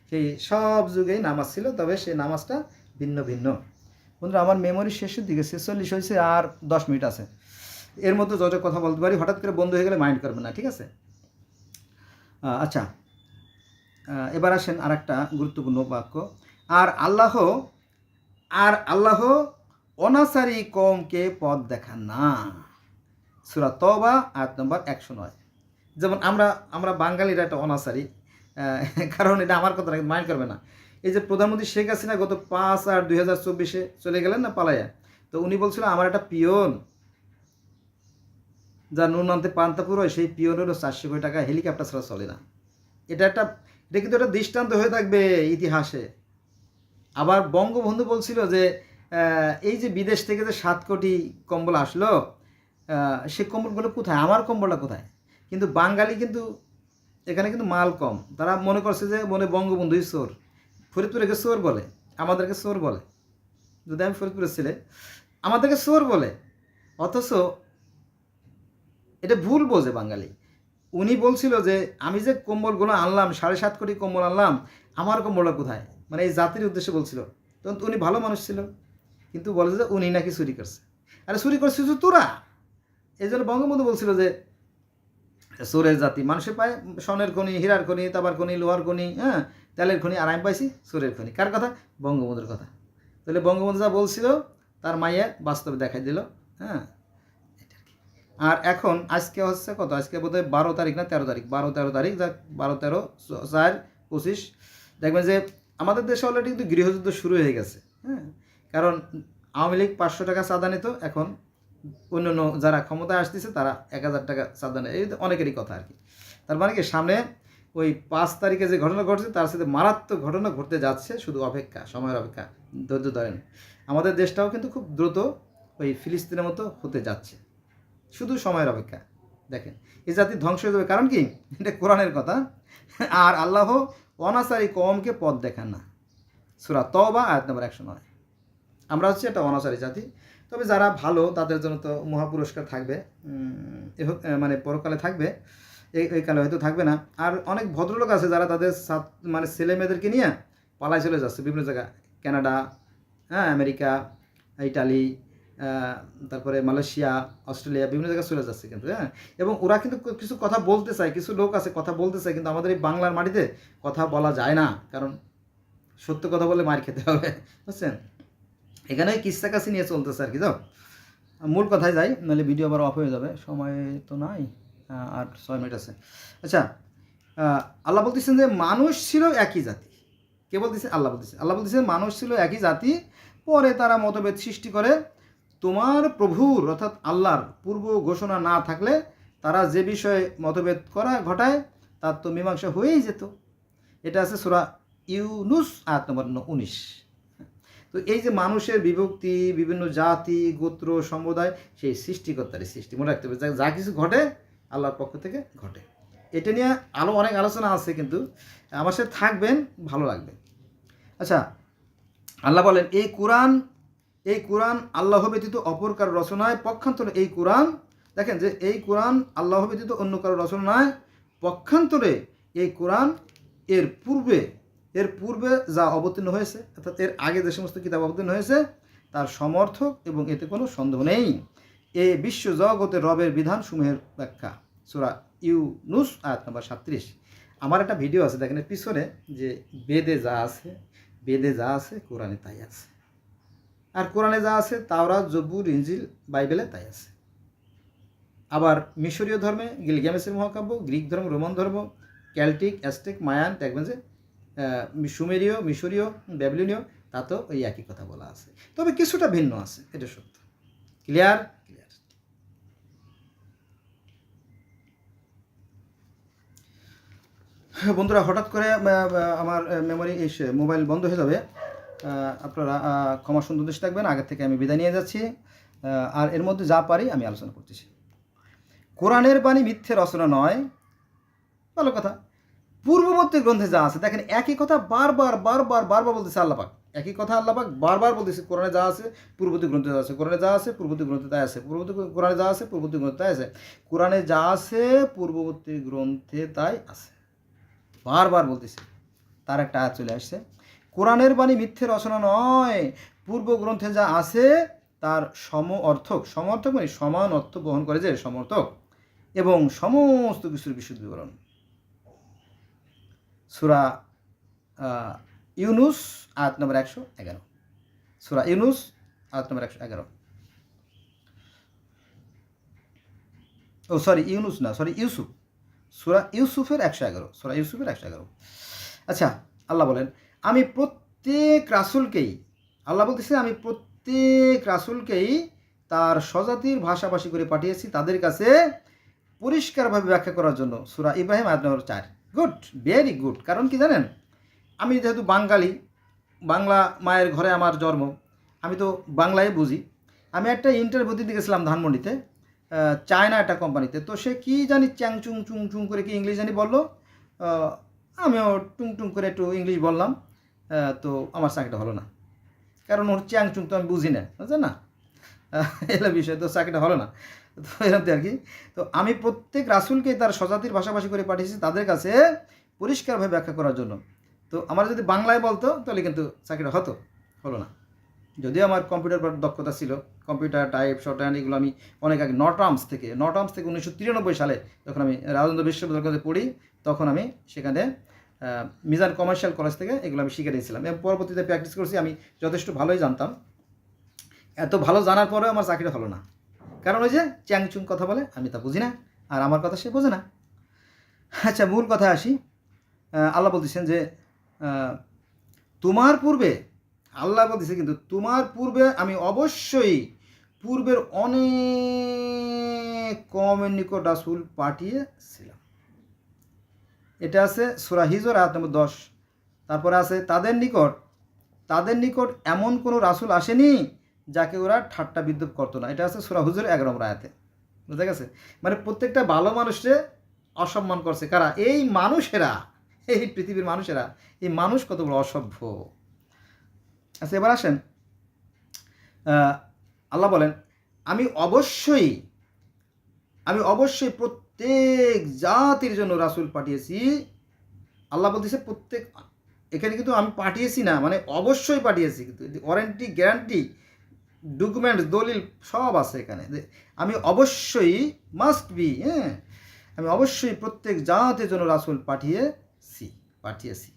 সেই সব যুগেই নামাজ ছিল, তবে সেই নামাজটা ভিন্ন ভিন্ন। বন্ধুরা, আমার মেমোরি শেষের দিকে 46 হয়েছে, আর 10 মিনিট আছে। এর মধ্যে যত কথা বলতে পারি, হঠাৎ করে বন্ধ হয়ে গেলে মাইন্ড করবে না, ঠিক আছে? আচ্ছা, এবার আসেন আর একটা গুরুত্বপূর্ণ বাক্য। আর আল্লাহ অনাচারী কওমকে পথ দেখান না। সূরা তওবা আয়াত নম্বর 109। যেমন আমরা বাঙালিরা একটা অনাচারী, কারণ এটা আমার কথা মাইন্ড করবে না। এই যে প্রধানমন্ত্রী শেখ হাসিনা গত 5/8/2024 চলে গেলেন না পালাইয়া, তো উনি বলছিল আমার একটা পিয়ন যা নুন আনতে পান্তাপুর হয়, সেই পিয়নেরও 400 কোটি টাকা হেলিকপ্টার ছাড়া চলে না। এটা কিন্তু একটা দৃষ্টান্ত হয়ে থাকবে ইতিহাসে। আবার বঙ্গবন্ধু বলছিল যে এই যে বিদেশ থেকে যে 7 কোটি কম্বল আসলো, সে কম্বলগুলো কোথায়, আমার কম্বলটা কোথায়? কিন্তু বাঙালি কিন্তু এখানে কিন্তু মাল কম, তারা মনে করছে যে বঙ্গবন্ধুই চোর। ফরিদপুরকে চোর বলে, আমাদেরকে চোর বলে। যদি আমি ফরিদপুরের ছেলে, আমাদেরকে চোর বলে, অথচ এটা ভুল বোঝে বাঙালি। উনি বলছিল যে আমি যে কম্বলগুলো আনলাম, 7.5 কোটি কম্বল আনলাম, আমার কম্বলটা কোথায়, মানে এই জাতির উদ্দেশ্যে বলছিল। তখন উনি ভালো মানুষ ছিল, কিন্তু বলে যে উনি নাকি চুরি করছে। আরে চুরি করছিস তোরা। এই জন্য বঙ্গবন্ধু বলছিল যে চোরের জাতি, মানুষের পায় স্বর্ণের খনি, হীরার খনি, তাবার খনি, লোহার খনি, হ্যাঁ, তেলের খনি, আর আমি পাইছি চোরের খনি। কার কথা? বঙ্গবন্ধুর কথা। তাহলে বঙ্গবন্ধু যা বলছিল তার মাইয়া বাস্তবে দেখাই দিল। হ্যাঁ, আর এখন আজকে হচ্ছে কত, আজকে বোধহয় 12 তারিখ না 13 তারিখ, 12-13 তারিখ, যা 12-13-4-25। দেখবেন যে আমাদের দেশে অলরেডি কিন্তু গৃহযুদ্ধ শুরু হয়ে গেছে। হ্যাঁ, কারণ আওয়ামী লীগ 500 টাকা চাঁদা নিত, এখন অন্যান্য যারা ক্ষমতায় আসতেছে তারা 1000 টাকা চাঁদা নেয়। এই অনেকেরই কথা আর কি। তার মানে কি সামনে ওই 5 তারিখে যে ঘটনা ঘটছে তার সাথে মারাত্মক ঘটনা ঘটতে যাচ্ছে, শুধু অপেক্ষা, সময়ের অপেক্ষা, ধৈর্য ধরেন। আমাদের দেশটাও কিন্তু খুব দ্রুত ওই ফিলিস্তিনের মতো হতে যাচ্ছে, শুধু সময়ের অপেক্ষা। দেখেন, এই জাতি ধ্বংস হয়ে যাবে, কারণ কি? এটা কোরআনের কথা। আর আল্লাহ অনাচারী কওমকে পথ দেখান না। সূরা তওবা আয়াত নম্বর 109। আমরা হচ্ছে একটা অনাচারী জাতি, তবে যারা ভালো তাদের জন্য তো মহাপুরস্কার থাকবে, মানে পরকালে থাকবে, এই কালে হয়তো থাকবে না। আর অনেক ভদ্রলোক আছে যারা তাদের মানে ছেলে মেয়েদেরকে নিয়ে পালায় চলে যাচ্ছে বিভিন্ন জায়গায়, কানাডা, হ্যাঁ, আমেরিকা, ইটালি, তারপরে মালয়েশিয়া, অস্ট্রেলিয়া, বিভিন্ন জায়গায় চলে যাচ্ছে কিন্তু। হ্যাঁ, এবং ওরা কিন্তু কিছু কথা বলতে চায়, কিছু লোক আছে কথা বলতে চায়, কিন্তু আমাদের এই বাংলার মাটিতে কথা বলা যায় না, কারণ সত্য কথা বলে মার খেতে হবে, বুঝছেন? এখানে কিস্সা কাছি নিয়ে চলতেছে আর কি। যাও মূল কথায় যাই, নাহলে ভিডিও আবার অফ হয়ে যাবে, সময় তো নাই, আর 6 মিনিট আছে। আচ্ছা, আল্লাহ বলতেছেন যে মানুষ ছিল একই জাতি। কে বলতেছে? আল্লাহ বলতেছেন মানুষ ছিল একই জাতি, পরে তারা মতভেদ সৃষ্টি করে। তোমার প্রভুর অর্থাৎ আল্লাহর পূর্ব ঘোষণা না থাকলে তারা যে বিষয়ে মতভেদ ঘটায় তার তো মীমাংসা হয়েই যেত। এটা আছে সূরা ইউনুস আয়াত নম্বর 19। তো এই যে মানুষের বিভক্তি, বিভিন্ন জাতি, গোত্র, সম্প্রদায়, সেই সৃষ্টিকর্তারই সৃষ্টি, মনে রাখতে হবে। যা কিছু ঘটে আল্লাহর পক্ষ থেকে ঘটে। এটা নিয়ে আরও অনেক আলোচনা আছে, কিন্তু আমার সাথে থাকবেন, ভালো লাগবে। আচ্ছা, আল্লাহ বলেন এই কোরআন আল্লাহ ব্যতীত অপর কারো রচনায় পক্ষান্তরে এই কোরআন, দেখেন যে এই কোরআন আল্লাহ ব্যতীত অন্য কারো রচনায় পক্ষান্তরে এই কোরআন এর পূর্বে যা অবতীর্ণ হয়েছে, অর্থাৎ এর আগে যে সমস্ত কিতাব অবতীর্ণ হয়েছে তার সমর্থক, এবং এতে কোনো সন্দেহ নেই। এই বিশ্ব জগতের রবের বিধানসমূহের ব্যাখ্যা, সূরা ইউনুস আয়াত নম্বর 37। আমার একটা ভিডিও আছে, দেখেন এর পিছনে, যে বেদে যা আছে কোরআনে তাই আছে, আর কোরআনে যা আছে তাওরাত, জবুর, ইনজিল, বাইবেলে তাই আছে। আবার মিশরীয় ধর্মে গিলগামেশের মহাকাব্য, গ্রিক ধর্ম, রোমান ধর্ম, ক্যালটিক, অ্যাজটেক, মায়ান, দেখবেন যে সুমেরীয়, মিশরীয়, ব্যাবিলনীয়, তাতেও ওই একই কথা বলা আছে, তবে কিছুটা ভিন্ন আছে, এটা সত্য। ক্লিয়ার? বন্ধুরা, হঠাৎ করে আমার মেমোরি মোবাইল বন্ধ হয়ে যাবে, আপনারা ক্ষমা সুন্দর দৃষ্টি থাকবেন। আগের থেকে আমি বিদায় নিয়ে যাচ্ছি, আর এর মধ্যে যা পারি আমি আলোচনা করতেছি। কোরআনের বাণী মিথ্যে রচনা নয়, ভালো কথা। পূর্ববর্তী গ্রন্থে যা আছে, দেখেন একই কথা বারবার বলতেছে আল্লাহ পাক, একই কথা আল্লাহ পাক বারবার বলতেছে। কোরআনে যা আছে পূর্ববর্তী গ্রন্থে যা আছে, কোরআনে যা আছে পূর্ববর্তী গ্রন্থে তাই আছে, কোরআনে যা আছে পূর্ববর্তী গ্রন্থে তাই আছে, কোরআনে যা আছে পূর্ববর্তী গ্রন্থে তাই আছে, বারবার বলতেছে। তার একটা আয়াত চলে আসছে, কোরআনের বাণী মিথ্যে রচনা নয়, পূর্ব গ্রন্থে যা আছে তার সমর্থক মানে সমান অর্থ বহন করে, যে সমর্থক এবং সমস্ত কিছুর বিশুদ্ধ বিবরণ। সূরা ইউনুস আয়াত নম্বর 111, সূরা ইউনুস আয়াত নম্বর 111। ইউনুস না, ইউসুফ, সূরা ইউসুফের 111, সূরা ইউসুফের 111। আচ্ছা, আল্লাহ বলেন আমি প্রত্যেক রাসূলকেই তার স্বজাতির ভাষাভাষী করে পাঠিয়েছি তাদের কাছে পরিষ্কারভাবে ব্যাখ্যা করার জন্য। সূরা ইব্রাহিম আয়াত নম্বর 4। Good, very good. কারণ কি জানেন, আমি যেহেতু বাঙালি, বাংলা মায়ের ঘরে আমার জন্ম, আমি তো বাংলায় বুঝি। আমি একটা ইন্টারভিউ দিতে গেছিলাম ধানমন্ডিতে, চায়না একটা কোম্পানিতে। তো সে কি জানি চ্যাং চুং চুং চুং করে কি ইংলিশ জানি বললো, আমিও টুং টুং করে একটু ইংলিশ বললাম, তো আমার চাকরিটা হলো না। কারণ ওর চ্যাং চুং তো আমি বুঝি না, বুঝলেন না, এগুলো বিষয়, তো চাকরিটা হলো না। তো এরকম আর কি। তো আমি প্রত্যেক রাসূলকে তার স্বজাতির ভাষাভাষী করে পাঠিয়েছি তাদের কাছে পরিষ্কারভাবে ব্যাখ্যা করার জন্য। তো আমার যদি বাংলায় বলতো তাহলে কিন্তু চাকরিটা হলো না। যদিও আমার কম্পিউটার দক্ষতা ছিল, কম্পিউটার টাইপ, শর্ট হ্যান্ড, এগুলো আমি অনেক আগে নটার্মস থেকে 1993 সালে যখন আমি রাজেন্দ্র বিশ্ববিদ্যালয়ে পড়ি, তখন আমি সেখানে মিজান কমার্শিয়াল কলেজ থেকে এগুলো আমি শিখে নিয়েছিলাম এবং পরবর্তীতে প্র্যাকটিস করছি। আমি যথেষ্ট ভালোই জানতাম। এত ভালো জানার পরেও আমার চাকরিটা হলো না, কারণ ওই যে চ্যাংচুং কথা বলে, আমি তা বুঝি না, আর আমার কথা সে বোঝে না। আচ্ছা, মূল কথা আসি। আল্লাহ বলতেছেন যে তোমার পূর্বে, আল্লাহ বলতেছে কিন্তু তোমার পূর্বে আমি অবশ্যই পূর্বের অনেক কমের নিকট রাসূল পাঠিয়েছিলাম। এটা আছে সূরা হিজর আয়াত নম্বর 10। তারপরে আছে তাদের নিকট এমন কোনো রাসূল আসেনি যাকে ওরা ঠাট্টা বিদ্রুপ করতো না। এটা আছে সূরা হুজুর 11 নম্বর আয়াতে। বুঝা গেছে? মানে প্রত্যেকটা ভালো মানুষকে অসম্মান করছে কারা? এই মানুষেরা, এই পৃথিবীর মানুষেরা। এই মানুষ কত বড় অসভ্য। আচ্ছা, এবার আসেন, আল্লাহ বলেন আমি অবশ্যই প্রত্যেক জাতির জন্য রাসূল পাঠিয়েছি। আল্লাহ বলতেছে প্রত্যেক, এখানে কিন্তু আমি পাঠিয়েছি না, মানে অবশ্যই পাঠিয়েছি, কিন্তু ওয়ারেন্টি, গ্যারান্টি, ডকুমেন্টস, দলিল সব আছে এখানে। আমি অবশ্যই, মাস্ট বি, আমি অবশ্যই প্রত্যেক জাতির জন্য রাসূল পাঠিয়েছি।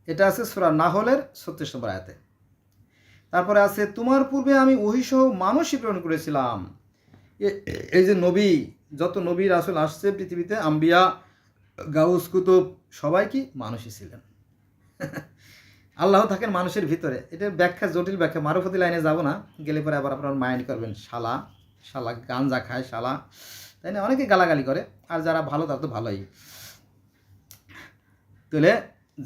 এটা আছে সূরা নাহলের 36 নম্বর আয়াতে। তারপরে আছে তোমার পূর্বে আমি ওহীসহ মানুষই প্রেরণ করেছিলাম। এই যে নবী, যত নবী রাসূল আসছে পৃথিবীতে, আম্বিয়া, গাউস, কুতুব, সবাই কি মানুষই ছিলেন। আল্লাহ থাকেন মানুষের ভিতরে। এটার ব্যাখ্যা, জটিল ব্যাখ্যা, মারুফতি লাইনে যাব না, গেলে পরে আবার আপনার মাইন্ড করবেন, শালা গাঞ্জা খায় শালা, তাই না? অনেকে গালাগালি করে, আর যারা ভালো তারা তো ভালোই। তাহলে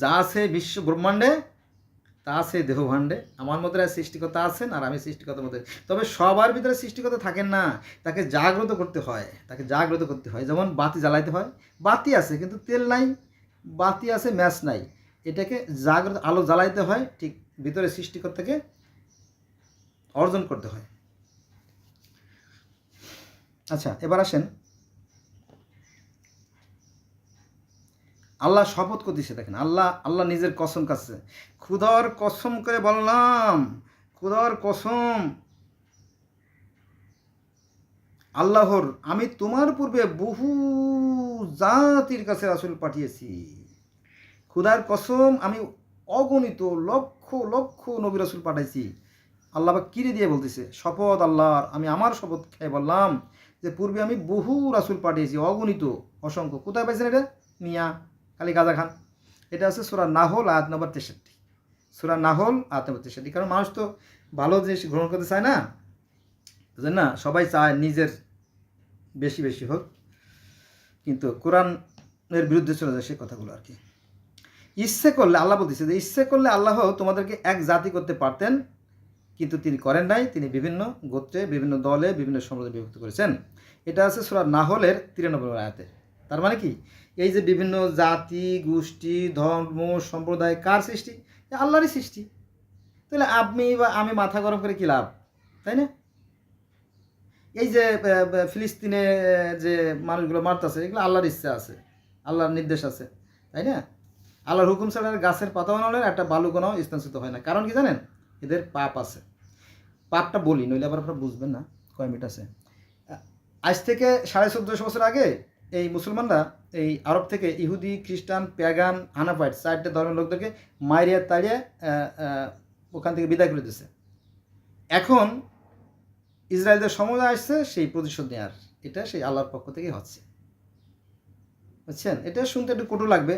যা আছে বিশ্ব ব্রহ্মাণ্ডে তা আছে দেহভাণ্ডে, আমার মধ্যে সৃষ্টিকর্তা আছেন আর আমি সৃষ্টিকর্তার মধ্যে। তবে সবার ভিতরে সৃষ্টিকর্তা থাকেন না, তাকে জাগ্রত করতে হয়, তাকে জাগ্রত করতে হয়। যেমন বাতি জ্বালাইতে হয়, বাতি আছে কিন্তু তেল নাই, বাতি আছে ম্যাচ নাই, এটাকে জাগ্রত আলো জ্বালাইতে হয়, ঠিক ভিতরে সৃষ্টিকর্তাকে অর্জন করতে হয়। আচ্ছা, এবার আসেন আল্লাহ শপথ করতেছে। দেখেন আল্লাহ নিজের কসম কাছে, খুদার কসম করে বললাম, খুদার কসম আল্লাহর, আমি তোমার পূর্বে বহু জাতির কাছে রাসূল পাঠিয়েছি। খুদার কসম, আমি অগণিত লক্ষ লক্ষ নবী রাসূল পাঠাইছি। আল্লাহ কিরে দিয়ে বলতেছে, শপথ আল্লাহর, আমি আমার শপথ খেয়ে বললাম যে পূর্বে আমি বহু রাসূল পাঠিয়েছি, অগণিত, অসংখ্য। কোথায় পাইছেন এটা? মিয়া খালি গাজা খান। এটা আছে সূরা নাহল আয়াত নম্বর 63। সূরা নাহল আয়াত নম্বর 63। কারণ মানুষ তো ভালো জিনিস গ্রহণ করতে চায় না, বুঝলেন না? সবাই চায় নিজের বেশি বেশি হোক, কিন্তু কোরআনের বিরুদ্ধে চলে যায় সেই কথাগুলো আর কি। ইচ্ছে করলে, আল্লাহ বলতেছে যে ইচ্ছে করলে আল্লাহ তোমাদেরকে এক জাতি করতে পারতেন, কিন্তু তিনি করেন নাই। তিনি বিভিন্ন গোত্রে, বিভিন্ন দলে, বিভিন্ন সম্প্রদায়ে বিভক্ত করেছেন। এটা আছে সূরা নাহলের 93 আয়াতে। তার মানে কি, এই যে বিভিন্ন জাতি, গোষ্ঠী, ধর্ম, সম্প্রদায় কার সৃষ্টি? আল্লাহরই সৃষ্টি। তাহলে আমি মাথা গরম করে কি লাভ, তাই না? এই যে ফিলিস্তিনে যে মানুষগুলো মারতেছে, এগুলো আল্লাহর ইচ্ছা আছে, আল্লাহর নির্দেশ আছে, তাই না? আল্লাহর হুকুম ছাড়া গাছের পাতাও নড়ে, একটা বালুকণাও স্থানচ্যুত হয় না। কারণ কি জানেন? এদের পাপ আছে। পাপটা বলি, নইলে আবার আপনারা বুঝবেন না। কয় মিনিট আছে? আজ থেকে 1450 বছর আগে এই মুসলমানরা এই আরব থেকে ইহুদি, খ্রিস্টান, প্যাগান, হানাফাইট 4টে ধর্মের লোকদেরকে মাইরিয়া তাড়িয়ে ওখান থেকে বিদায় করে দিয়েছে। এখন ইসরায়েলদের সময় আসছে সেই প্রতিশোধ নেওয়ার। এটা সেই আল্লাহর পক্ষ থেকে হচ্ছে, বুঝছেন? এটা শুনতে একটু কটু লাগবে।